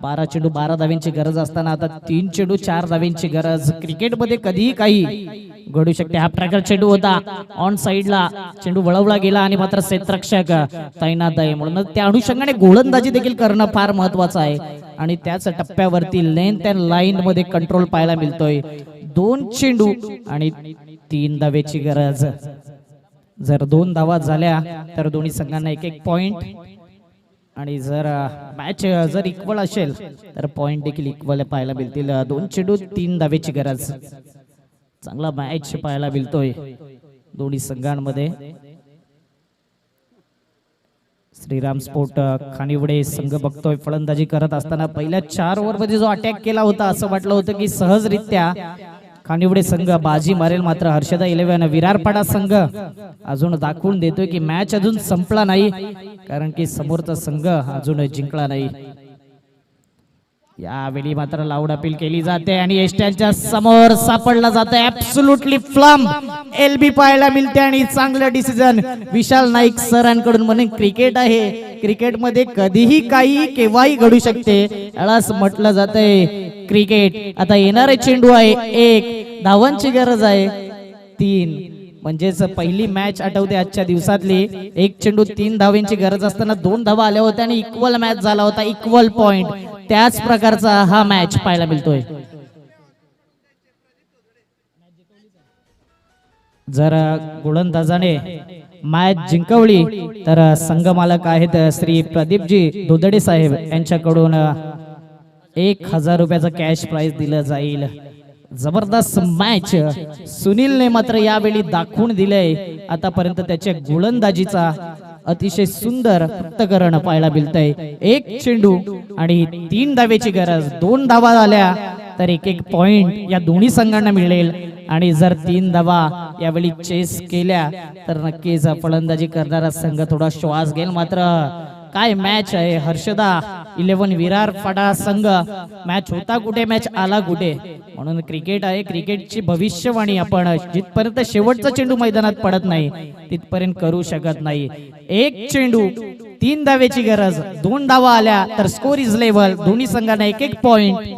12 चेंडू 12 धाव्यांची गरज असताना आता 3 चेंडू 4 धाव्यांची गरज. क्रिकेटमध्ये कधीही काही घडू शकते. हा ट्रॅकर चेंडू होता ऑन साइडला चेंडू वळवला गेला आणि मात्र क्षेत्ररक्षक तैनात आहे म्हणून त्या अनुषंगाने गोलंदाजी देखील करणं फार महत्वाचं आहे आणि त्याच टप्प्यावरती लेंथ अँड लाईन मध्ये कंट्रोल पाहायला मिळतोय. 2 चेंडू आणि 3 धावेची गरज. जर 2 धावा झाल्या तर दोन्ही संघांना 1-1 पॉइंट आणि जर मॅच जर इक्वल असेल तर पॉइंट देखील इक्वल पाहायला मिळतील. 2 चेंडू 3 धावेची गरज. चांगला मॅच पाहायला मिळतोय दोन्ही संघांमध्ये. श्रीराम स्पोर्ट खानिवडे संघ बघतोय फलंदाजी करत असताना पहिल्या 4 ओव्हर मध्ये जो अटॅक केला होता असं वाटलं होतं की सहजरित्या खानिवडे संघ बाजी मारेल मात्र हर्षदा 11 विरारपाडा संघ अजून दाखवून देतोय की मॅच अजून संपला नाही कारण की समोरचा संघ अजून जिंकला नाही. यावेळी मात्र लाऊड अपील केली जाते आणि एस्ट्यांच्या समोर सापडला जातो ऍब्सोल्युटली फ्लम एलबी पाहायला मिळते आणि चांगलं डिसिजन विशाल नाईक सरांकडून. म्हणून क्रिकेट आहे, क्रिकेटमध्ये कधीही काही केव्हाही घडू शकते यालाच म्हटलं जातंय क्रिकेट. आता येणारे चेंडू आहे 1 धावांची गरज आहे 3 म्हणजेच पहिली मॅच आठवते आजच्या दिवसातली. 1 चेंडू 3 धावांची गरज असताना 2 धावा आल्या होत्या आणि इक्वल मॅच झाला होता, इक्वल पॉइंट. त्याच प्रकारचा हा मॅच पाहायला मिळतोय. जर गोलंदाजाने मॅच जिंकवली तर संघ मालक आहेत श्री प्रदीपजी दोदडे साहेब यांच्याकडून 1000 रुपयाचं कॅश प्राइज दिलं जाईल. जबरदस्त मॅच सुनीलने मात्र यावेळी दाखवून दिलंय. आतापर्यंत त्याच्या गोलंदाजीचा अतिशय सुंदर पृथक्करण पाहायला मिळतंय. 1 चेंडू आणि 3 धावेची गरज. 2 धावा झाल्या तर 1 पॉइंट या दोन्ही संघांना मिळेल आणि जर 3 धावा यावेळी चेस केल्या तर नक्कीच फलंदाजी करणारा संघ थोडा श्वास घेईल. मात्र काय मॅच आहे. हर्षदा 11 विरार फाटा संघ मॅच होता कुठे, मॅच आला कुठे. म्हणून क्रिकेट आहे, क्रिकेटची भविष्यवाणी आपण जिथपर्यंत शेवटचा चेंडू मैदानात पडत नाही तिथपर्यंत करू शकत नाही. 1 चेंडू 3 धावेची गरज. 2 धावा आल्या तर स्कोर इज लेव्हल. दोन्ही संघांना 1 पॉइंट.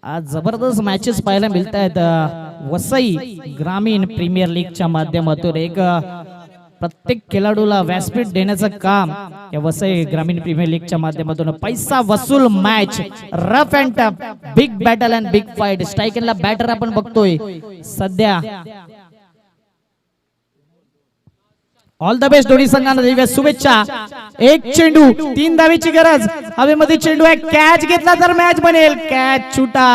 आज जबरदस्त मॅचेस पाहायला मिळत आहेत वसई ग्रामीण प्रीमियर लीगच्या माध्यमातून. एक प्रत्येक खेळाडूला व्यासपीठ देण्याचं काम या वसई ग्रामीण प्रीमियर लीगच्या माध्यमातून. पैसा वसूल match, rough and tough, big battle and big fight. स्ट्रायकरला बॅटर आपण बघतोय सध्या. ऑल द बेस्ट दोन्ही संघांना देऊया शुभेच्छा. 1 चेंडू 3 धावेची गरज. हवेमध्ये चेंडू आहे, कॅच घेतला तर मॅच बनेल. कॅच छुटा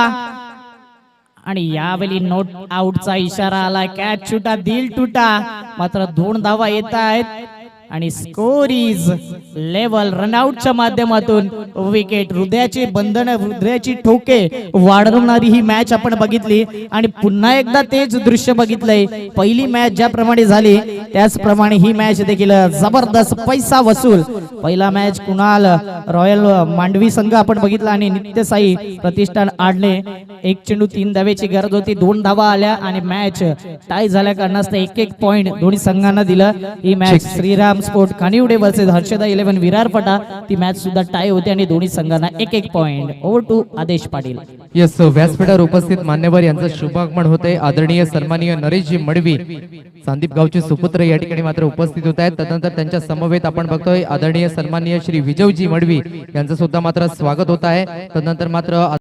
आणि यावेळी नोट आउटचा इशारा आला. कॅच छुटा दिल टुटा. मात्र 2 धावा येत आहेत आणि स्कोर इज लेवल. रनआउटच्या माध्यमातून विकेट. हृदयाची बंधन, हृदयाची ठोके वाढवणारी ही मॅच आपण बघितली आणि पुन्हा एकदा तेच दृश्य बघितलंय. पहिली मॅच ज्याप्रमाणे झाली त्याचप्रमाणे ही मॅच देखील जबरदस्त पैसा वसूल. पहिला मॅच कुणाल रॉयल मांडवी संघ आपण बघितला आणि नित्यसाई प्रतिष्ठान आडले. 1 चेंडू 3 धावेची गरज होती. 2 धावा आल्या आणि मॅच टाय झाल्या कारणास्तव 1 पॉइंट दोन्ही संघांना दिलं. ही match Shriram sport Kanivade versus Harshada 11 Virar Phata. ती मॅच सुद्धा टाय होती आणि दोन्ही संघांना 1 पॉइंट. ओव्हर टू आदेश पाटील. यस, व्यासपीठावर उपस्थित मान्यवर यांचं शुभागमन होते. आदरणीय सन्माननीय नरेशजी मडवी सांदीप गावचे सुपुत्र या ठिकाणी मात्र उपस्थित होत आहेत. तदनंतर त्यांच्या समवेत आपण बघतोय आदरणीय सन्माननीय श्री विजयजी मडवी यांचं सुद्धा मात्र स्वागत होत आहे. तदनंतर मात्र